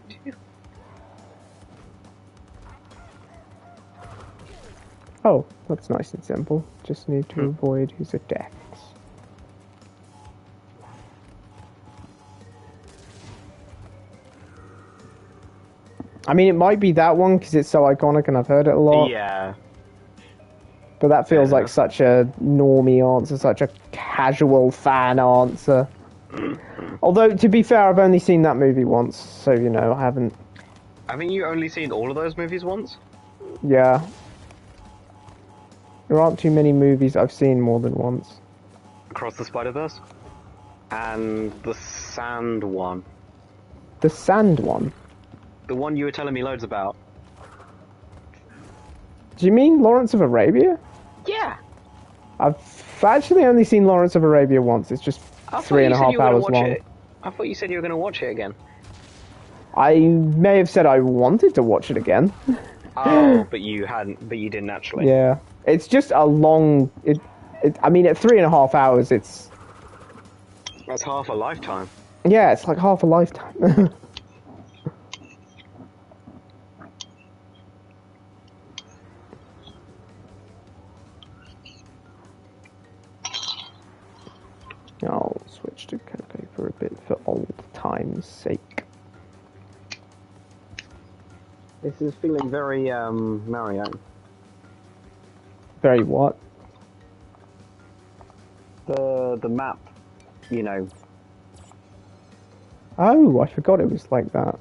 Oh, that's nice and simple. Just need to avoid his attacks. I mean, it might be that one because it's so iconic and I've heard it a lot. Yeah. But that feels like such a normie answer, such a casual fan answer. Although, to be fair, I've only seen that movie once, so, you know, I haven't... Haven't you only seen all of those movies once? Yeah. There aren't too many movies I've seen more than once. Across the Spider-Verse? And the Sand one. The Sand one? The one you were telling me loads about. Do you mean Lawrence of Arabia? Yeah. I've actually only seen Lawrence of Arabia once. It's just 3.5 hours long. I thought you said you were going to watch it again. I may have said I wanted to watch it again. Oh, but you hadn't. But you didn't actually. Yeah, it's just a long. I mean, at 3.5 hours, it's. That's half a lifetime. Yeah, it's like half a lifetime. I'll switch to Coco for a bit for old time's sake. This is feeling very Mario. Very what? The map, you know. Oh, I forgot it was like that.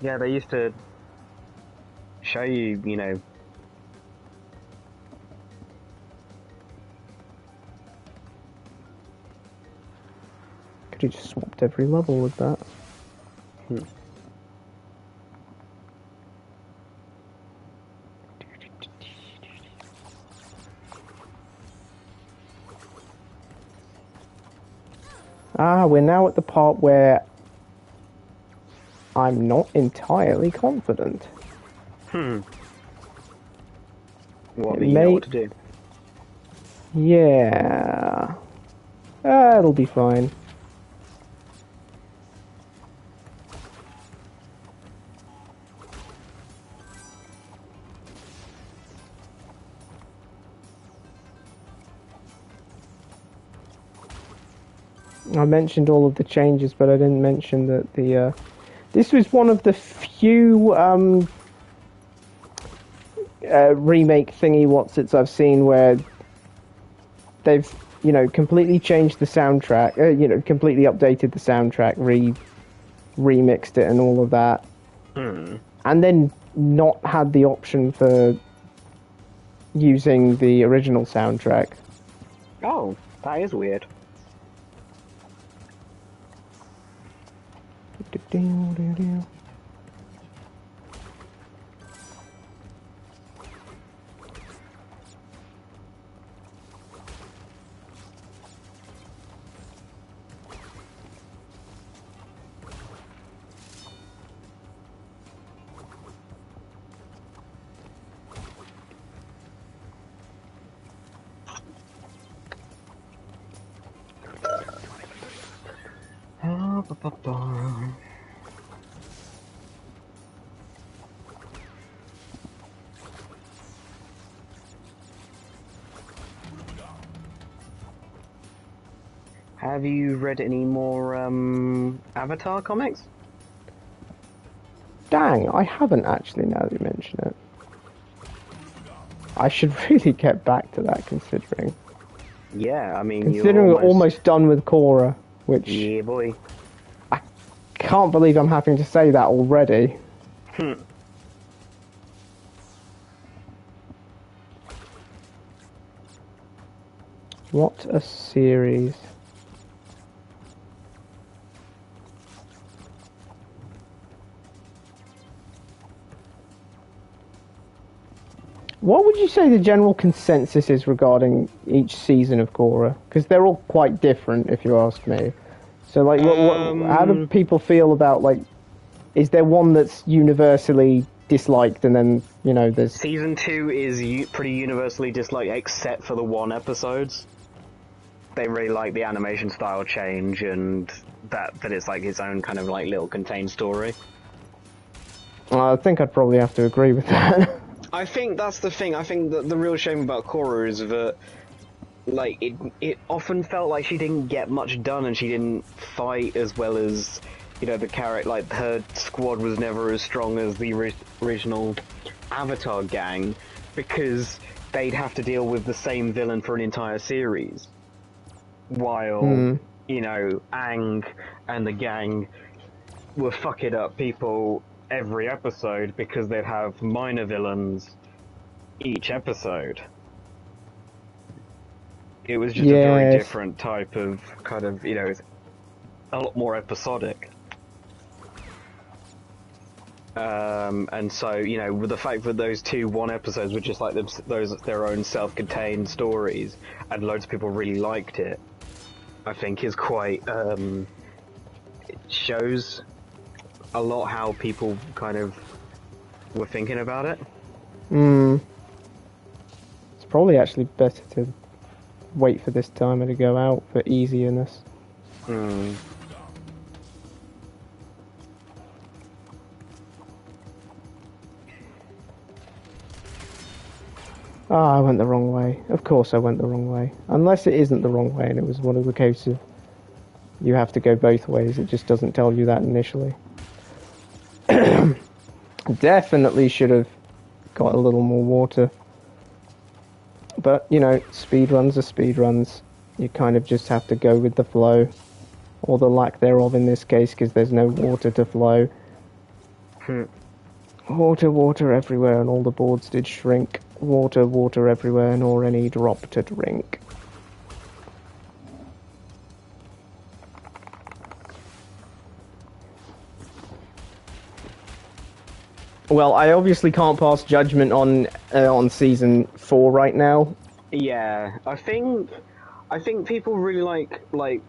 Yeah, they used to show you, you know. Could have just swapped every level with that. Ah, we're now at the part where I'm not entirely confident. What, you know what to do? Yeah. It'll be fine. I mentioned all of the changes, but I didn't mention that the this was one of the few remake thingy whatsits I've seen where they've, you know, completely changed the soundtrack, you know, completely updated the soundtrack, remixed it and all of that, and then not had the option for using the original soundtrack. Oh, that is weird. Have you read any more Avatar comics? Dang, I haven't actually, now that you mention it. I should really get back to that, considering. Yeah, I mean, considering we're almost done with Korra, which... Yeah, boy. I can't believe I'm having to say that already. What a series. What would you say the general consensus is regarding each season of Korra? Because they're all quite different, if you ask me. So, like, how do people feel about, like, is there one that's universally disliked, and then, you know, there's... Season 2 is pretty universally disliked, except for the one episodes. They really like the animation style change, and that it's like its own kind of, like, little contained story. I think I'd probably have to agree with that. I think that's the thing. I think that the real shame about Korra is that, like, it often felt like she didn't get much done, and she didn't fight as well as, you know, the character. Like, her squad was never as strong as the original Avatar gang, because they'd have to deal with the same villain for an entire series. While, you know, Aang and the gang were fucking up people every episode because they'd have minor villains each episode. It was just a very different type of kind of, you know, a lot more episodic. And so, you know, with the fact that those 2 episodes were just like their own self-contained stories, and loads of people really liked it, I think is quite, it shows a lot how people kind of were thinking about it. It's probably actually better to wait for this timer to go out for easiness. I went the wrong way. Of course I went the wrong way. Unless it isn't the wrong way and it was one of the cases you have to go both ways. It just doesn't tell you that initially. Definitely should have got a little more water. But, you know, speedruns are speedruns. You kind of just have to go with the flow. Or the lack thereof in this case, because there's no water to flow. Water everywhere, and all the boards did shrink. Water everywhere, nor any drop to drink. Well, I obviously can't pass judgment on season 4 right now. Yeah, I think people really like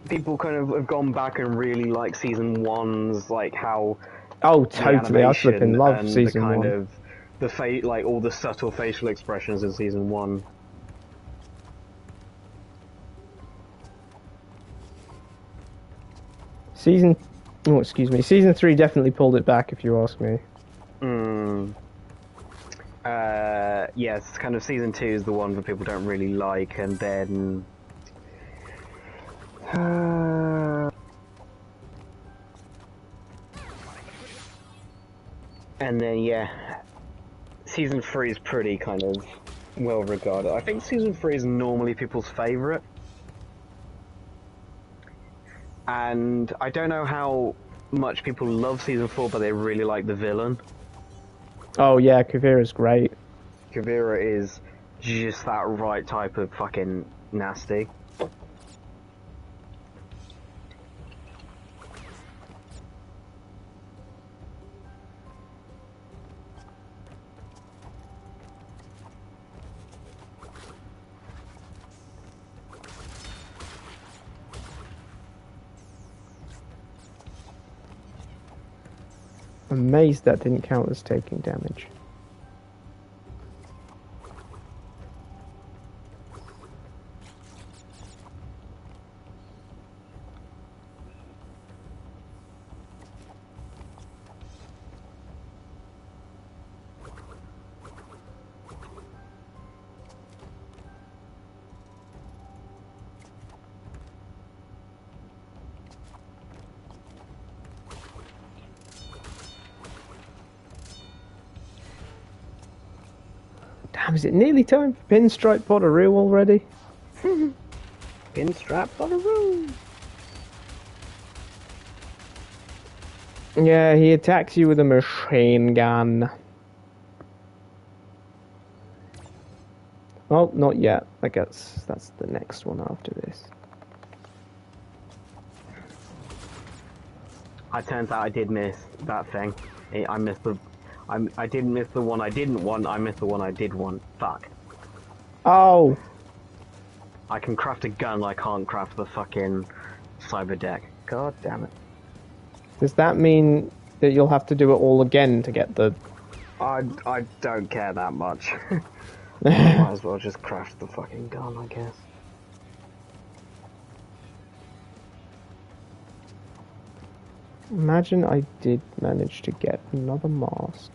people kind of have gone back and really like season 1's, like how. Oh, totally! I flipping love season 1. Of the like all the subtle facial expressions in season 1. Season 3 definitely pulled it back, if you ask me. Yes, kind of season 2 is the one that people don't really like, and then yeah, season 3 is pretty kind of well regarded. I think season 3 is normally people's favourite. And I don't know how much people love season 4, but they really like the villain. Oh yeah, Kuvira's great. Kuvira is just that right type of fucking nasty. Amazed that didn't count as taking damage. Damn, is it nearly time for Pinstripe Potteroo already? Pinstripe Potteroo! Yeah, he attacks you with a machine gun. Well, not yet. I guess that's the next one after this. It turns out I did miss that thing. I I didn't miss the one I didn't want. I missed the one I did want. Fuck. Oh, I can craft a gun. I can't craft the fucking cyber deck. God damn it. does that mean that you'll have to do it all again to get the... I don't care that much. Might as well just craft the fucking gun, I guess. Imagine I did manage to get another mask.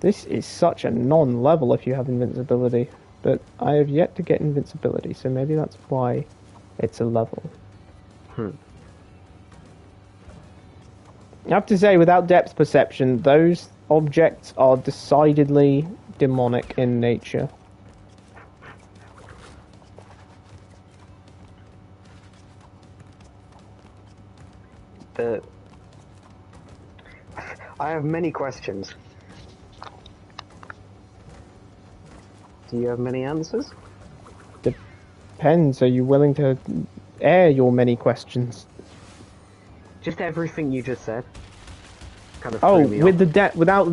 This is such a non-level if you have invincibility, but I have yet to get invincibility, so maybe that's why it's a level. I have to say, without depth perception, those objects are decidedly demonic in nature. I have many questions. Do you have many answers? Depends, are you willing to air your many questions? Just everything you just said. Kind of Oh, threw me with off. the without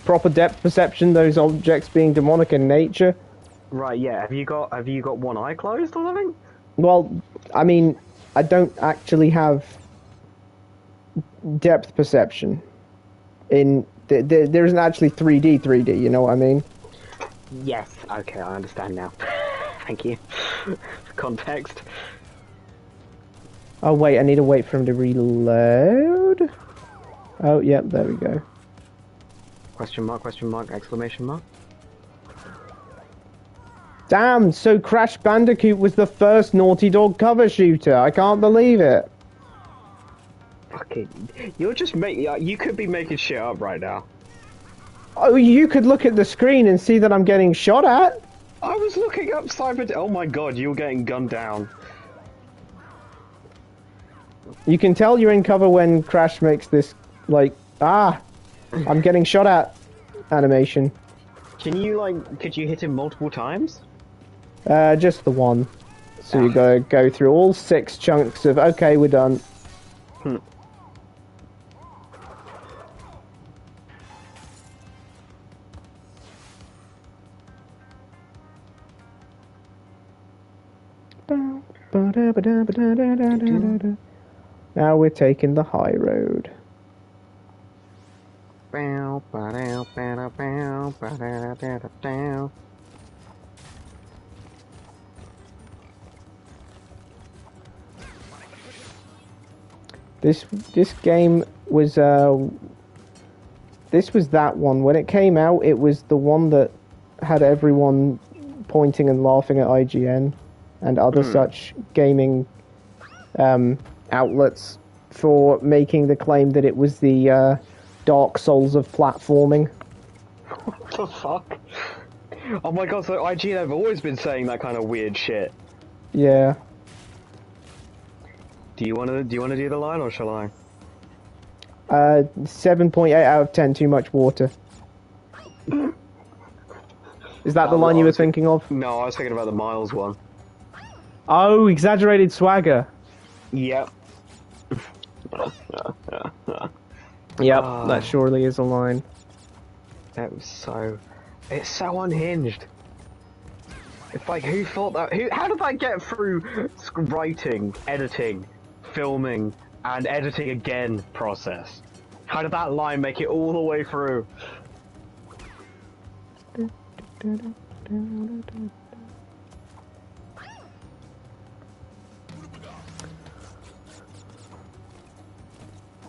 proper depth perception, those objects being demonic in nature? Right, yeah. Have you got one eye closed or something? Well, I mean, I don't actually have depth perception. There isn't actually 3D, you know what I mean? Yes. Okay, I understand now. Thank you. For context. Oh wait, I need to wait for him to reload. Oh, yep, there we go. Question mark, exclamation mark. Damn, so Crash Bandicoot was the first Naughty Dog cover shooter. I can't believe it. Fucking, you're just you could be making shit up right now. Oh, you could look at the screen and see that I'm getting shot at. I was looking up cyber. Oh my god, you're getting gunned down. You can tell you're in cover when Crash makes this, like, I'm getting shot at animation. Can you, could you hit him multiple times? Just the one. So you gotta go through all 6 chunks of, okay, we're done. Now we're taking the high road. This game was this was that one. When it came out, it was the one that had everyone pointing and laughing at IGN and other such gaming outlets for making the claim that it was the Dark Souls of platforming. What the fuck? Oh my god, so IGN have always been saying that kind of weird shit. Yeah. Do you wanna do the line or shall I? 7.8 out of 10, too much water. Is that the line you were thinking of? No, I was thinking about the Miles one. Oh, exaggerated swagger. Yep. Yep, that surely is a line. That was so... It's so unhinged. It's like, who thought that... How did that get through writing, editing, filming, and editing again process? How did that line make it all the way through?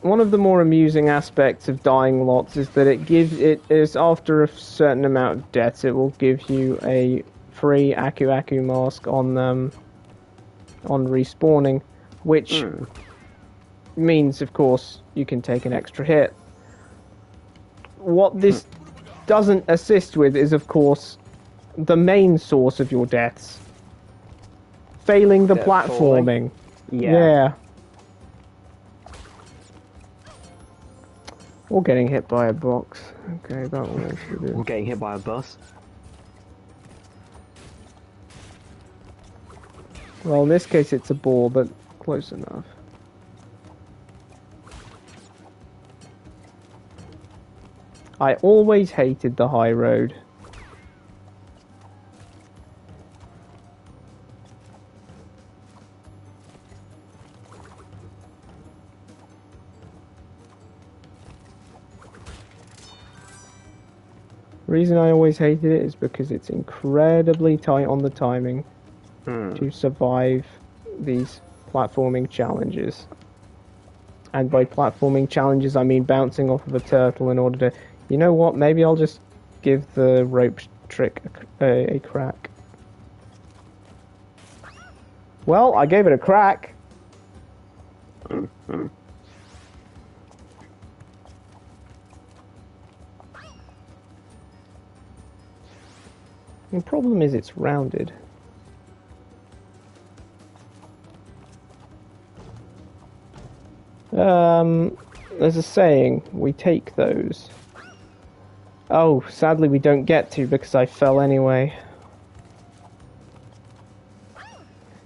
One of the more amusing aspects of dying lots is that it is after a certain amount of deaths, it will give you a free Aku mask on respawning, which means, of course, you can take an extra hit. What this doesn't assist with is, of course, the main source of your deaths. Failing the platforming. Yeah. Or getting hit by a box. Okay, that one actually do. Or getting hit by a bus. Well, in this case it's a ball, but close enough. I always hated the high road. The reason I always hated it is because it's incredibly tight on the timing to survive these platforming challenges. And by platforming challenges, I mean bouncing off of a turtle in order to... You know what? Maybe I'll just give the rope trick a crack. Well, I gave it a crack. The problem is it's rounded. There's a saying, we take those. Oh, sadly we don't get to because I fell anyway.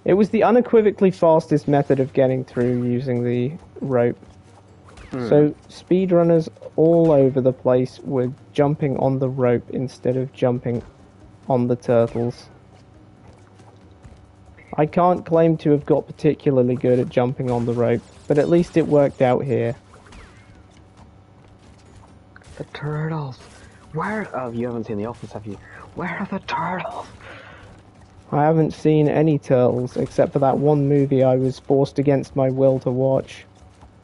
It was the unequivocally fastest method of getting through using the rope. So speedrunners all over the place were jumping on the rope instead of jumping on the turtles. I can't claim to have got particularly good at jumping on the rope, but at least it worked out here. The turtles. Where? Oh, you haven't seen The Office, have you? Where are the turtles? I haven't seen any turtles except for that one movie I was forced against my will to watch.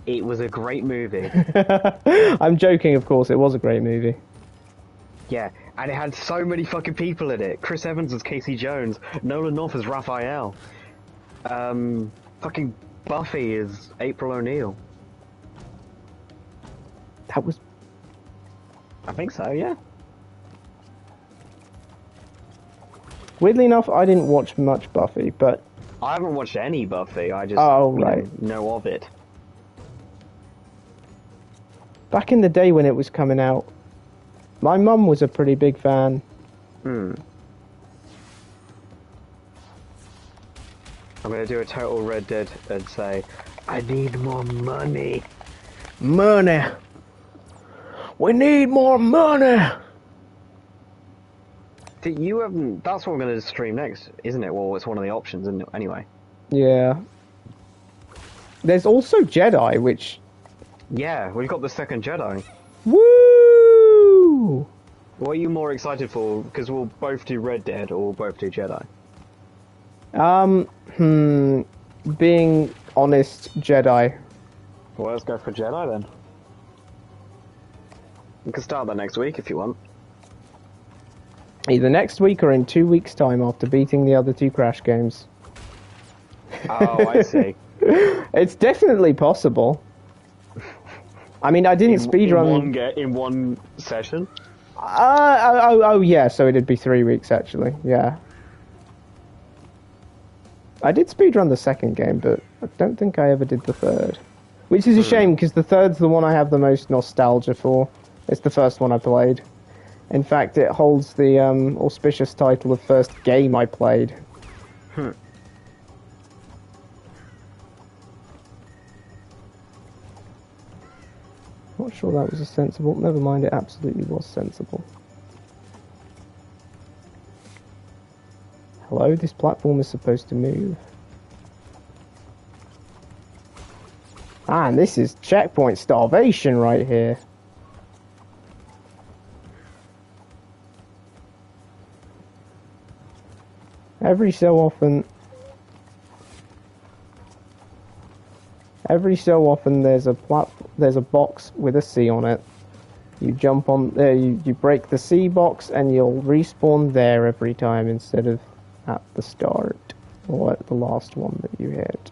It was a great movie. I'm joking, of course, it was a great movie. Yeah, and it had so many fucking people in it. Chris Evans as Casey Jones, Nolan North as Raphael. Fucking Buffy is April O'Neil. That was... I think so, yeah. Weirdly enough, I didn't watch much Buffy, but... I haven't watched any Buffy, I just know of it. Back in the day when it was coming out, my mum was a pretty big fan. I'm gonna do a total Red Dead and say, I need more money. Money! We need more money! You haven't... That's what I'm gonna stream next, isn't it? Well, it's one of the options, isn't it? Anyway. Yeah. There's also Jedi, which... Yeah, we've got the second Jedi. Woo! What are you more excited for? Because we'll both do Red Dead or we'll both do Jedi. Being honest, Jedi. Well, let's go for Jedi then. We can start that next week if you want. Either next week or in 2 weeks' time after beating the other two Crash games. Oh, I see. It's definitely possible. I mean, I didn't speedrun... In one session? Oh, yeah, so it'd be 3 weeks, actually, yeah. I did speedrun the second game, but I don't think I ever did the third. Which is a shame, because the third's the one I have the most nostalgia for. It's the first one I played. In fact, it holds the auspicious title of first game I played. Not sure that was a sensible... Never mind, it absolutely was sensible. Hello, this platform is supposed to move. Ah, and this is checkpoint starvation right here. Every so often there's a box with a C on it. You jump on there, you break the C box, and you'll respawn there every time instead of at the start or at the last one that you hit.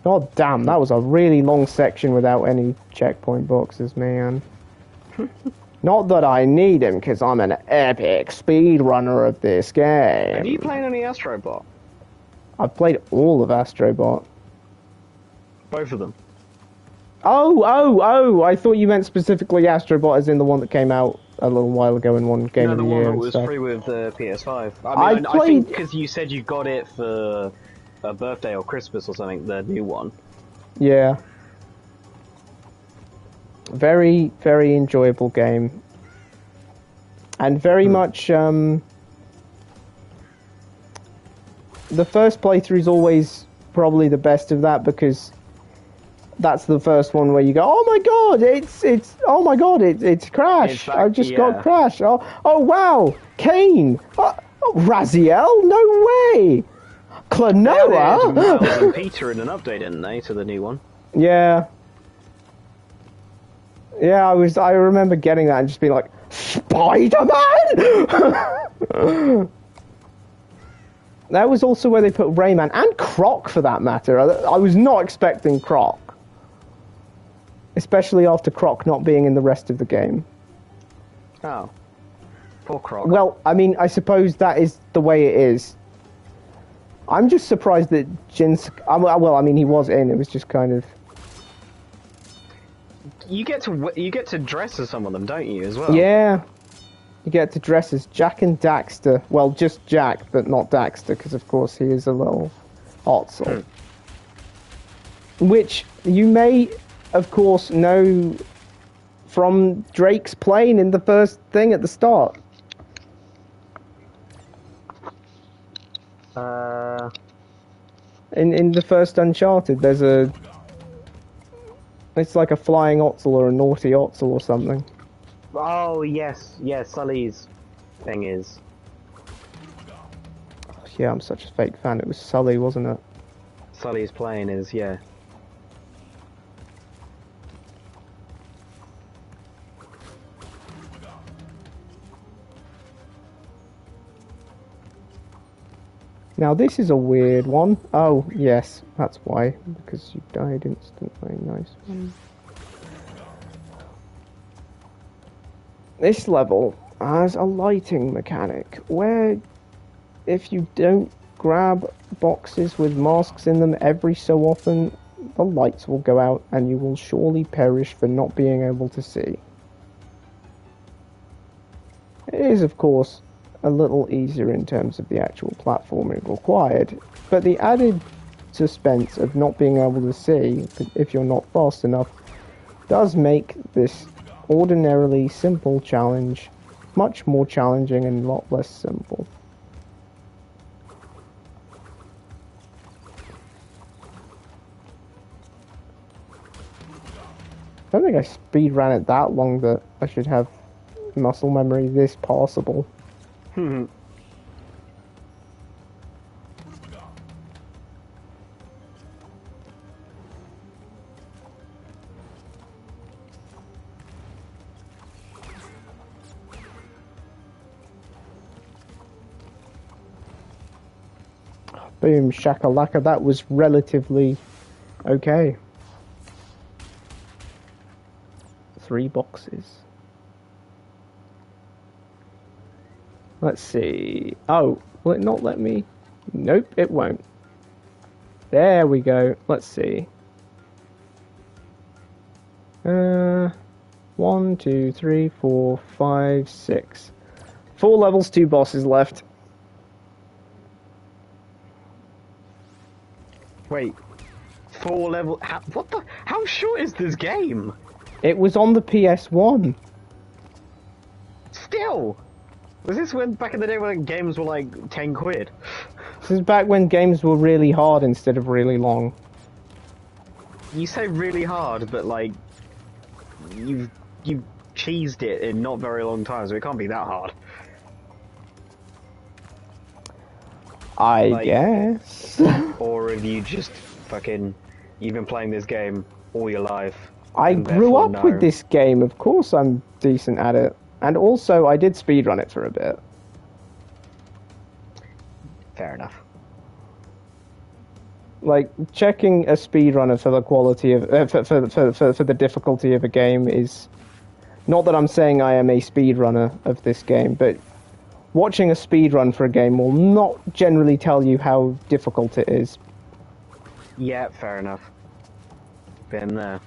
God damn, that was a really long section without any checkpoint boxes, man. Not that I need him, because I'm an epic speedrunner of this game. Have you played any Astrobot? I've played all of Astrobot. Both of them? Oh, I thought you meant specifically Astrobot as in the one that came out a little while ago in one game of the year. No, the one that was free with the PS5. I think because you said you got it for a birthday or Christmas or something, the new one. Yeah. Very, very enjoyable game. And very much, the first playthrough is always probably the best of that, because that's the first one where you go, oh my god, it's Crash. I just got Crash. Oh wow, Kane. Oh, Raziel, no way. Klonoa. Miles and Peter in an update, didn't they, to the new one? Yeah. Yeah, I remember getting that and just being like, Spider-Man! That was also where they put Rayman, and Croc for that matter. I was not expecting Croc. Especially after Croc not being in the rest of the game. Oh. Poor Croc. Well, I mean, I suppose that is the way it is. I'm just surprised that well, I mean, he was in, it was just kind of... You get to dress as some of them, don't you, as well? Yeah. You get to dress as Jack and Daxter. Well, just Jack, but not Daxter, because of course he is a little Otzel. Which you may, of course, know from Drake's plane in the first thing at the start. In the first Uncharted, there's a... It's like a flying Otzel or a naughty Otzel or something. Oh, yes. Yeah, Sully's thing is. Oh, yeah, I'm such a fake fan. It was Sully, wasn't it? Sully's plane is, yeah. Now this is a weird one. Oh, yes, that's why. Because you died instantly. Nice one. This level has a lighting mechanic where if you don't grab boxes with masks in them every so often, the lights will go out and you will surely perish for not being able to see. It is, of course, a little easier in terms of the actual platforming required, but the added suspense of not being able to see if you're not fast enough does make this ordinarily simple challenge much more challenging and a lot less simple. I don't think I speedran it that long that I should have muscle memory this possible. Boom, shakalaka, that was relatively okay. 3 boxes. Let's see. Oh, will it not let me? Nope, it won't. There we go. Let's see. 1, 2, 3, 4, 5, 6. 4 levels, 2 bosses left. Wait, 4 level? What the? How short is this game? It was on the PS1. Still, was this when back in the day when games were like 10 quid? This is back when games were really hard instead of really long. You say really hard, but like you've cheesed it in not very long time, so it can't be that hard. I guess. Or have you just fucking... You've been playing this game all your life. I grew up with this game, of course I'm decent at it. And also, I did speedrun it for a bit. Fair enough. Like, checking a speedrunner for the quality of... for the difficulty of a game is... Not that I'm saying I am a speedrunner of this game, but... Watching a speedrun for a game will not generally tell you how difficult it is. Yeah, fair enough. Been there.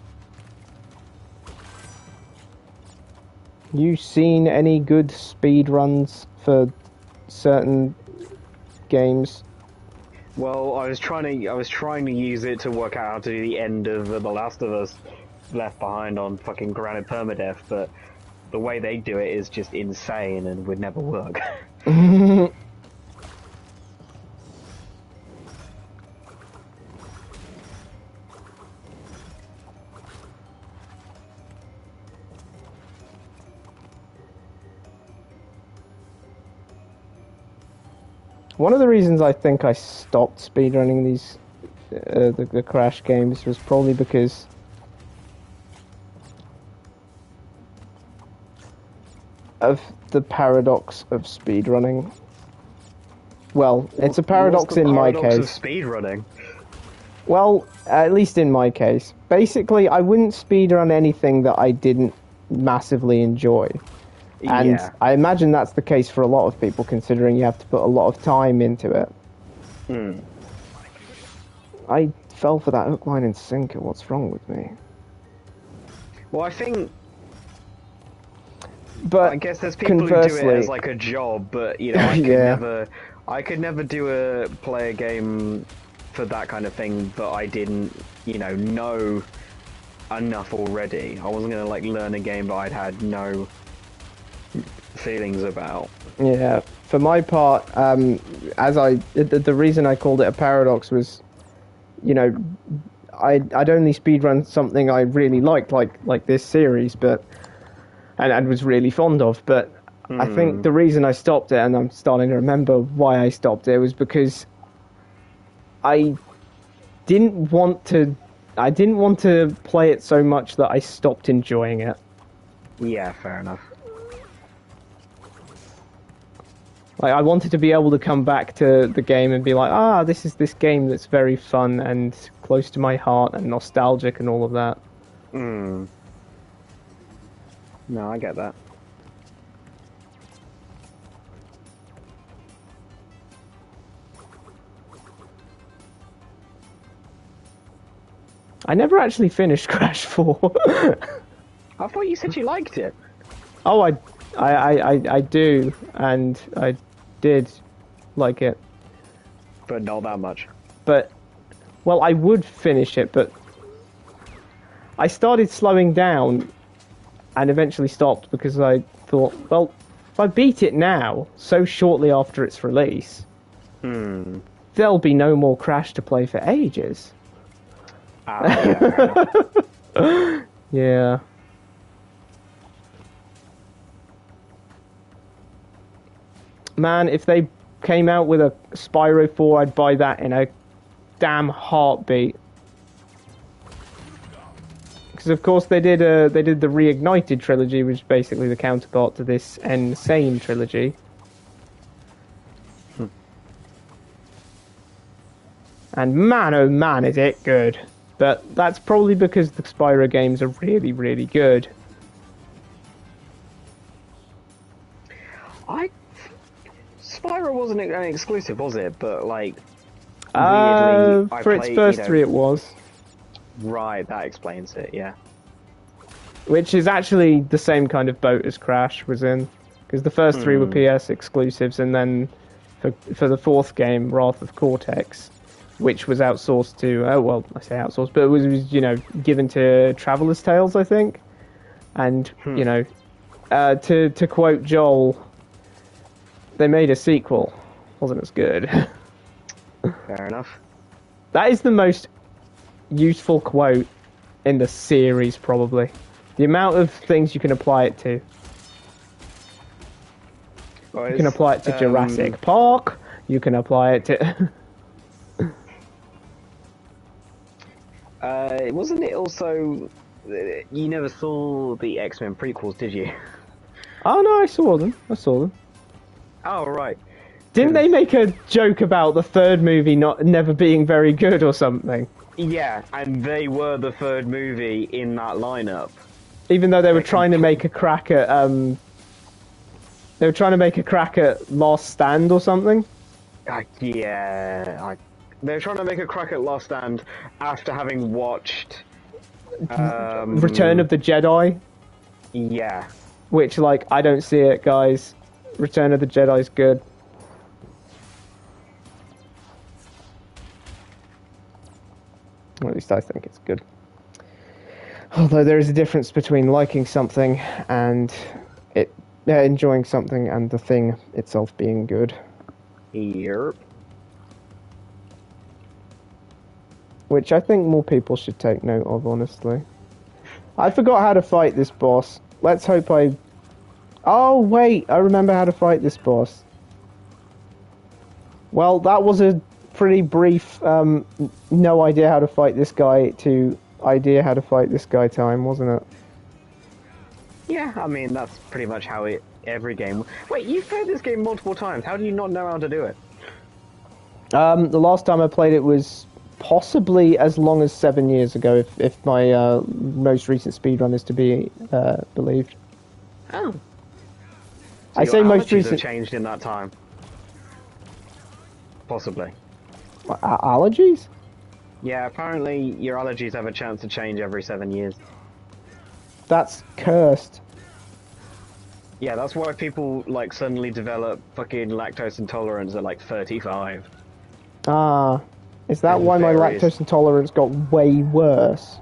You seen any good speedruns for certain games? Well, I was trying to use it to work out how to do the end of The Last of Us, left behind on fucking granite permadeath, but the way they do it is just insane and would never work. One of the reasons I think I stopped speedrunning these the Crash games was probably because of the paradox of speedrunning. Well, it's a paradox in my case. Of speedrunning? Well, at least in my case. Basically, I wouldn't speedrun anything that I didn't massively enjoy. And yeah. I imagine that's the case for a lot of people, considering you have to put a lot of time into it. I fell for that hook, line, and sinker. What's wrong with me? Well, I think... But I guess there's people who do it as like a job, but, you know, I could never play a game for that kind of thing, but I didn't, you know enough already. I wasn't going to, like, learn a game that I'd had no feelings about. Yeah, for my part, the reason I called it a paradox was, you know, I'd only speedrun something I really liked, like this series, but and was really fond of, but I think the reason I stopped it, and I'm starting to remember why I stopped it, was because I didn't want to play it so much that I stopped enjoying it. Yeah, fair enough. Like, I wanted to be able to come back to the game and be like, this is this game that's very fun and close to my heart and nostalgic and all of that. No, I get that. I never actually finished Crash 4. I thought you said you liked it. Oh, I do, and I did like it. But not that much. But, well, I would finish it, but I started slowing down and eventually stopped because I thought, well, if I beat it now, so shortly after its release, there'll be no more Crash to play for ages. Yeah. Yeah. Man, if they came out with a Spyro 4, I'd buy that in a damn heartbeat. Because of course they did the Reignited trilogy, which is basically the counterpart to this Insane trilogy. And man, oh man, is it good. But that's probably because the Spyro games are really, really good. Spyro wasn't an exclusive, was it? But, like, weirdly, for its first three it was. Right, that explains it, yeah. Which is actually the same kind of boat as Crash was in. Because the first three were PS exclusives, and then for the fourth game, Wrath of Cortex, which was outsourced to, I say outsourced, but it was given to Traveller's Tales, I think. And, to quote Joel, they made a sequel. Wasn't as good. Fair enough. That is the most useful quote in the series, probably. The amount of things you can apply it to. You can apply it to Jurassic Park. You can apply it to... wasn't it also... You never saw the X-Men prequels, did you? Oh, no, I saw them. Oh, right. Didn't they make a joke about the third movie never being very good or something? Yeah, and they were the third movie in that lineup. Even though they were trying to make a crack at Last Stand or something. Yeah, they were trying to make a crack at Last Stand after having watched Return of the Jedi. Yeah. Which, I don't see it, guys. Return of the Jedi's good. Or at least I think it's good. Although there is a difference between liking something and enjoying something and the thing itself being good. Yep. Which I think more people should take note of, honestly. I forgot how to fight this boss. Let's hope I... Oh, wait, I remember how to fight this boss. Well, that was a pretty brief, no idea how to fight this guy to idea how to fight this guy time, wasn't it? Yeah, I mean, that's pretty much how every game... Wait, you've played this game multiple times. How do you not know how to do it? The last time I played it was possibly as long as 7 years ago, if my most recent speedrun is to be believed. Oh. So I say most recent recent... changed in that time. Possibly. Allergies? Yeah, apparently your allergies have a chance to change every 7 years. That's cursed. Yeah, that's why people, like, suddenly develop fucking lactose intolerance at, like, 35. Ah. Is that why my lactose intolerance got way worse?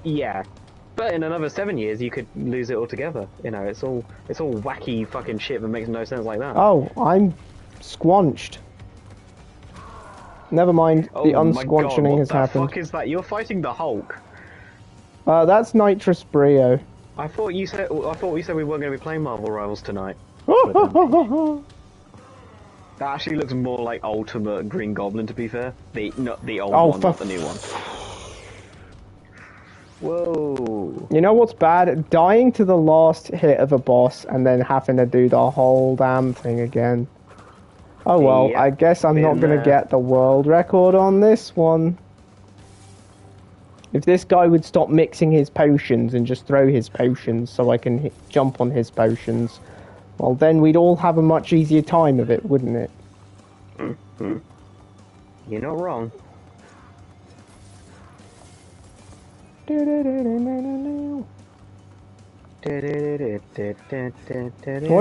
Yeah. But in another 7 years, you could lose it altogether. You know, it's all wacky fucking shit that makes no sense like that. Oh, I'm squanched. Never mind, the unsquanching has happened. What the fuck is that? You're fighting the Hulk. That's Nitrous Brio. I thought you said we weren't going to be playing Marvel Rivals tonight. That actually looks more like Ultimate Green Goblin, to be fair. Not the old one, not the new one. Whoa. You know what's bad? Dying to the last hit of a boss and then having to do the whole damn thing again. Oh well, Yep, I guess I'm not going to get the world record on this one. If this guy would stop mixing his potions and just throw his potions so I can jump on his potions, well then we'd all have a much easier time of it, wouldn't it? Mm-hmm. You're not wrong. What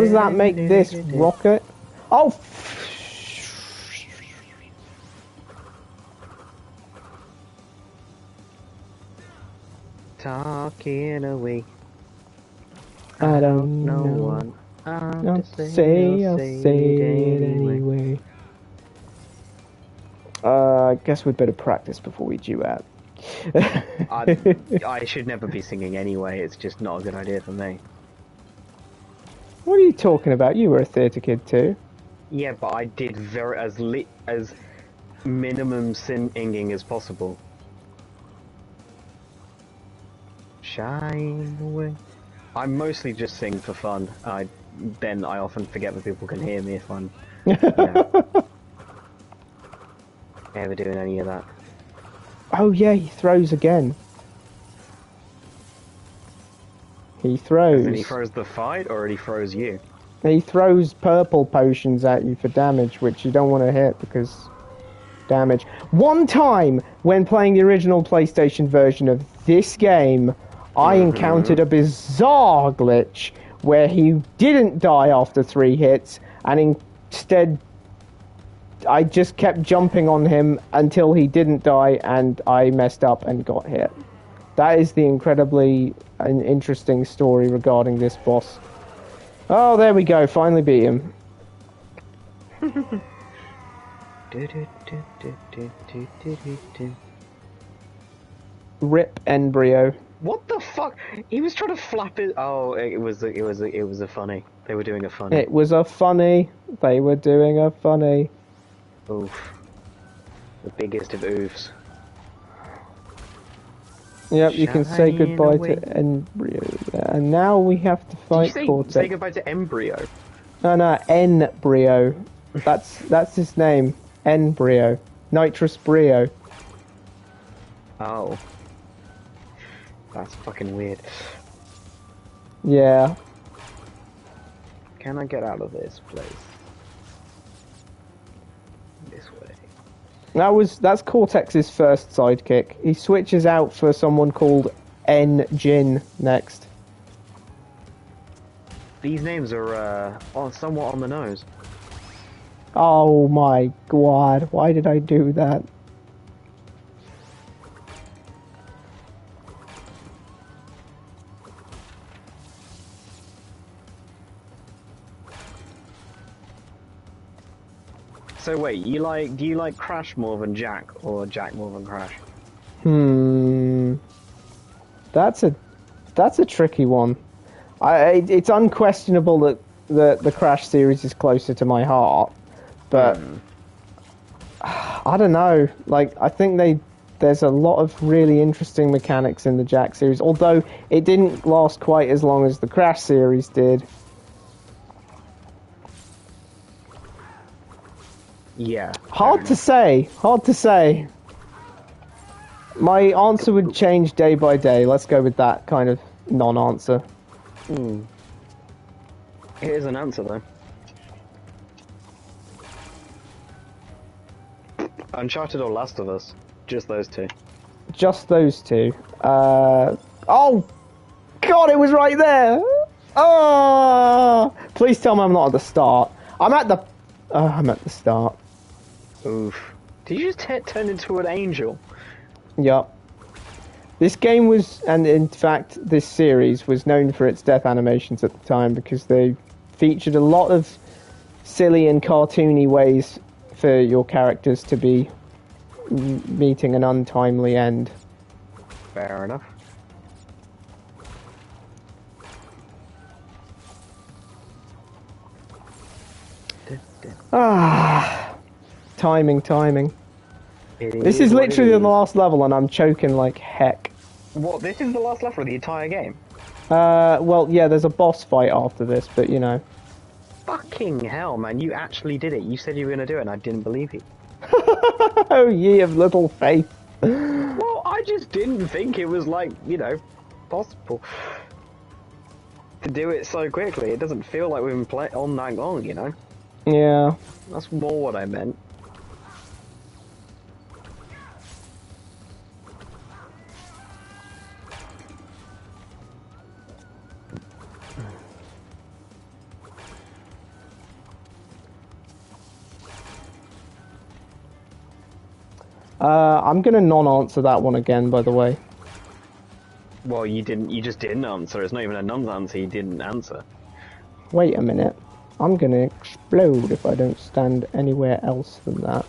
does that make this rocket? Oh! Talking away. I don't know what I'll say it anyway. I guess we'd better practice before we duet. I should never be singing anyway, it's just not a good idea for me. What are you talking about? You were a theatre kid too. Yeah, but I did as minimum singing as possible. Shine away. I mostly just sing for fun. Then I often forget that people can hear me if I'm ever doing any of that. Oh yeah, he throws again. He throws. And he throws the fight, or he throws you? He throws purple potions at you for damage, which you don't want to hit because damage. One time, when playing the original PlayStation version of this game, I encountered a bizarre glitch where he didn't die after 3 hits, and instead I just kept jumping on him until he didn't die, and I messed up and got hit. That is the incredibly interesting story regarding this boss. Oh, there we go, finally beat him. Rip embryo. What the fuck? He was trying to flap it. Oh, it was a funny. They were doing a funny. It was a funny. They were doing a funny. Oof. The biggest of oofs. Yep, you can say goodbye to embryo. And now we have to fight Cortex. Say goodbye to embryo. No, embryo. That's his name. Embryo. Nitrous Brio. Oh. That's fucking weird. Yeah. Can I get out of this place? This way. That's Cortex's first sidekick. He switches out for someone called N-Jin next. These names are somewhat on the nose. Oh my god, why did I do that? So wait, do you like Crash more than Jack, or Jack more than Crash? Hmm. That's a tricky one. It's unquestionable that the Crash series is closer to my heart, but I don't know. Like, I think there's a lot of really interesting mechanics in the Jack series, although it didn't last quite as long as the Crash series did. Yeah. Hard to say. Hard to say. My answer would change day by day. Let's go with that kind of non-answer. Here's an answer though. Uncharted or Last of Us? Just those two. Just those two. Oh! God, it was right there! Oh! Please tell me I'm not at the start. I'm at the start. Oof. Did you just turn into an angel? Yup. This game was, and in fact, this series was known for its death animations at the time because they featured a lot of silly and cartoony ways for your characters to be meeting an untimely end. Fair enough. Timing. This is literally the last level and I'm choking like heck. What, this is the last level of the entire game? Well, yeah, there's a boss fight after this, but you know. Fucking hell, man, you actually did it. You said you were going to do it and I didn't believe you. Oh, ye of little faith. Well, I just didn't think it was, like, you know, possible to do it so quickly. It doesn't feel like we've been on that long, you know? Yeah. That's more what I meant. I'm gonna non-answer that one again, by the way. Well, you just didn't answer. It's not even a non-answer, you didn't answer. Wait a minute. I'm gonna explode if I don't stand anywhere else than that.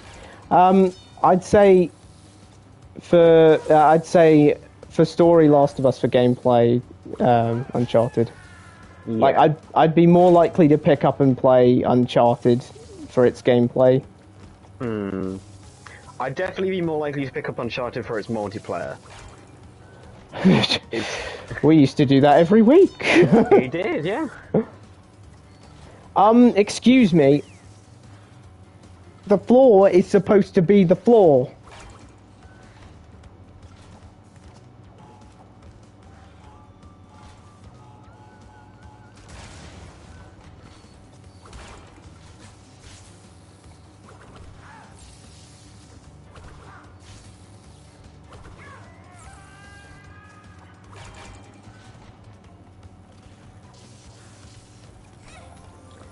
I'd say for story, Last of Us; for gameplay, Uncharted. Yeah. Like I'd be more likely to pick up and play Uncharted for its gameplay. I'd definitely be more likely to pick up Uncharted for its multiplayer. We used to do that every week. We did, yeah. Excuse me. The floor is supposed to be the floor.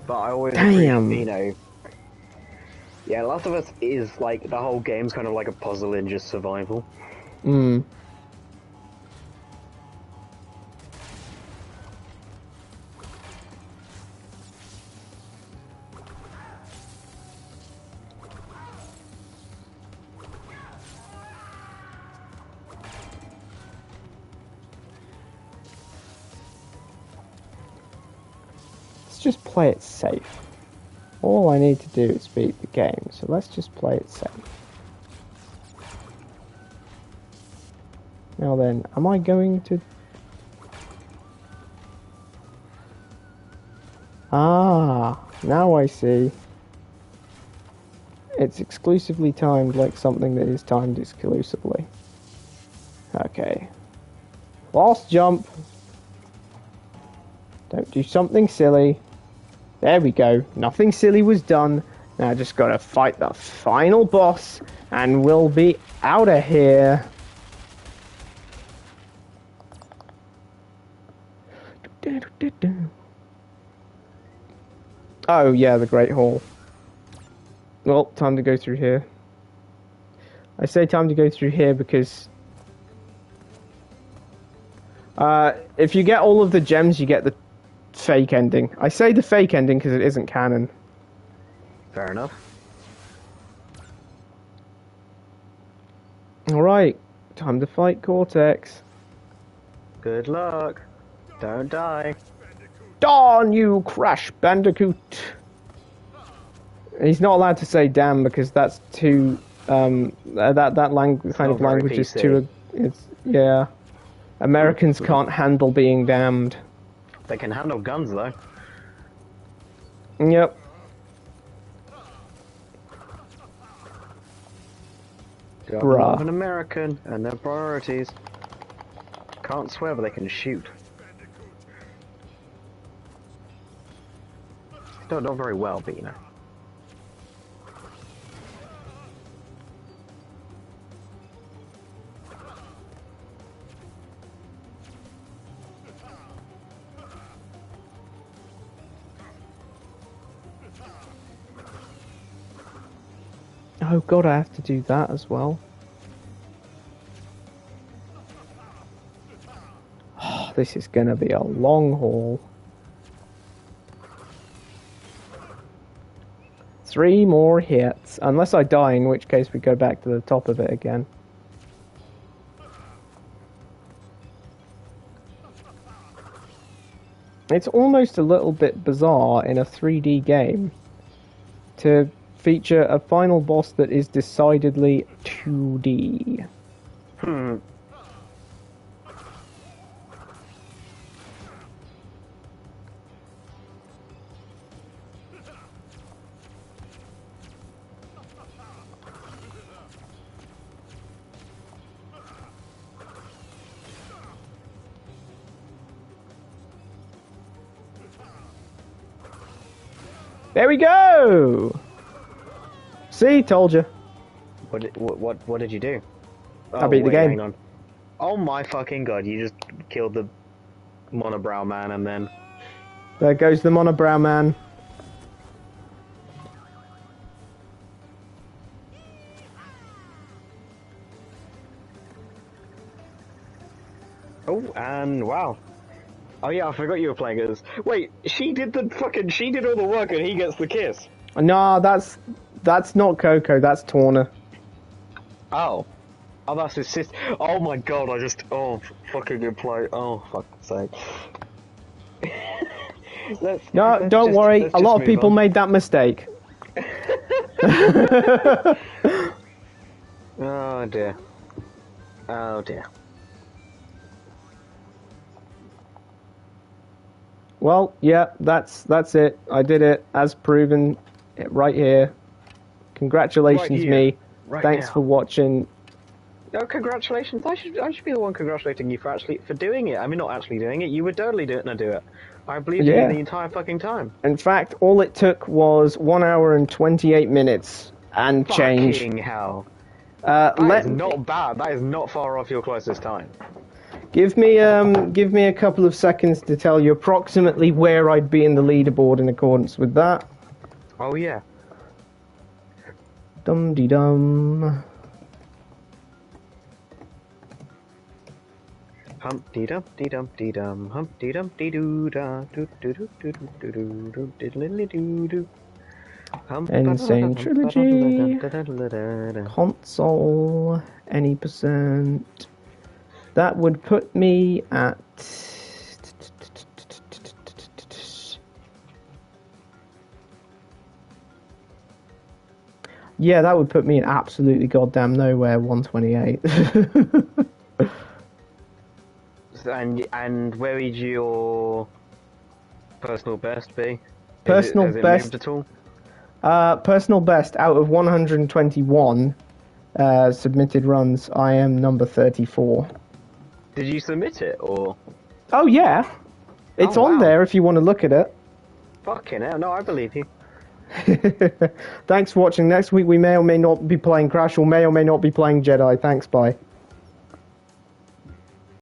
But I always Damn. agree, you know. Yeah, Last of Us is like the whole game's kind of like a puzzle in just survival. Let's just play it safe. All I need to do is beat the game, so let's just play it safe. Now then, am I going to... Ah, now I see. It's exclusively timed like something that is timed exclusively. Okay. Last jump. Don't do something silly. There we go. Nothing silly was done. Now I just gotta fight the final boss and we'll be out of here. Oh yeah, the Great Hall. Well, time to go through here. I say time to go through here because if you get all of the gems, you get the fake ending. I say the fake ending because it isn't canon. Fair enough. Alright, time to fight Cortex. Good luck. Don't die. Darn you, Crash Bandicoot! He's not allowed to say damn because that's too, kind of language is too, yeah. Americans can't handle being damned. They can handle guns, though. Yep. Got Bruh. an American and their priorities. Can't swear, but they can shoot. Not very well, but you know. Oh god, I have to do that as well. Oh, this is gonna be a long haul. 3 more hits. Unless I die, in which case we go back to the top of it again. It's almost a little bit bizarre in a 3D game to feature a final boss that is decidedly 2D. There we go! See, told you. What did you do? I beat the game. Hang on. Oh my fucking god! You just killed the monobrow man, and then There goes the monobrow man. oh, and wow. Oh yeah, I forgot you were playing as. Wait, she did all the work, and he gets the kiss. No, that's not Coco. That's Torna. Oh. Oh, that's his sister. Oh my god, fucking good play. Oh, fuck's sake. No, don't worry. A lot of people made that mistake. Oh dear. Oh dear. Well, yeah, that's it. I did it as proven right here. Congratulations, Right here. me. Right Thanks now. for watching. No, congratulations. I should be the one congratulating you for doing it. I mean, not actually doing it. You were totally doing it. I believed in you the entire fucking time. In fact, all it took was 1 hour and 28 minutes and change. Fucking hell. That That is not bad. That is not far off your closest time. Give me a couple of seconds to tell you approximately where I'd be in the leaderboard in accordance with that. Oh yeah. Dum de dum. Humpty dumpty dumpty dum, Humpty Dumpty doo da, doo doo doo doo doo doo doo diddly doo doo. Insane Trilogy. Console. Any percent. That would put me at. Yeah, that would put me in absolutely goddamn nowhere. 128. And where would your personal best be? Personal best. Moved at all? Personal best out of 121 submitted runs, I am number 34. Did you submit it or? Oh yeah, it's on there if you want to look at it. Fucking hell! No, I believe you. Thanks for watching. Next week we may or may not be playing Crash, or may not be playing Jedi. Thanks, bye.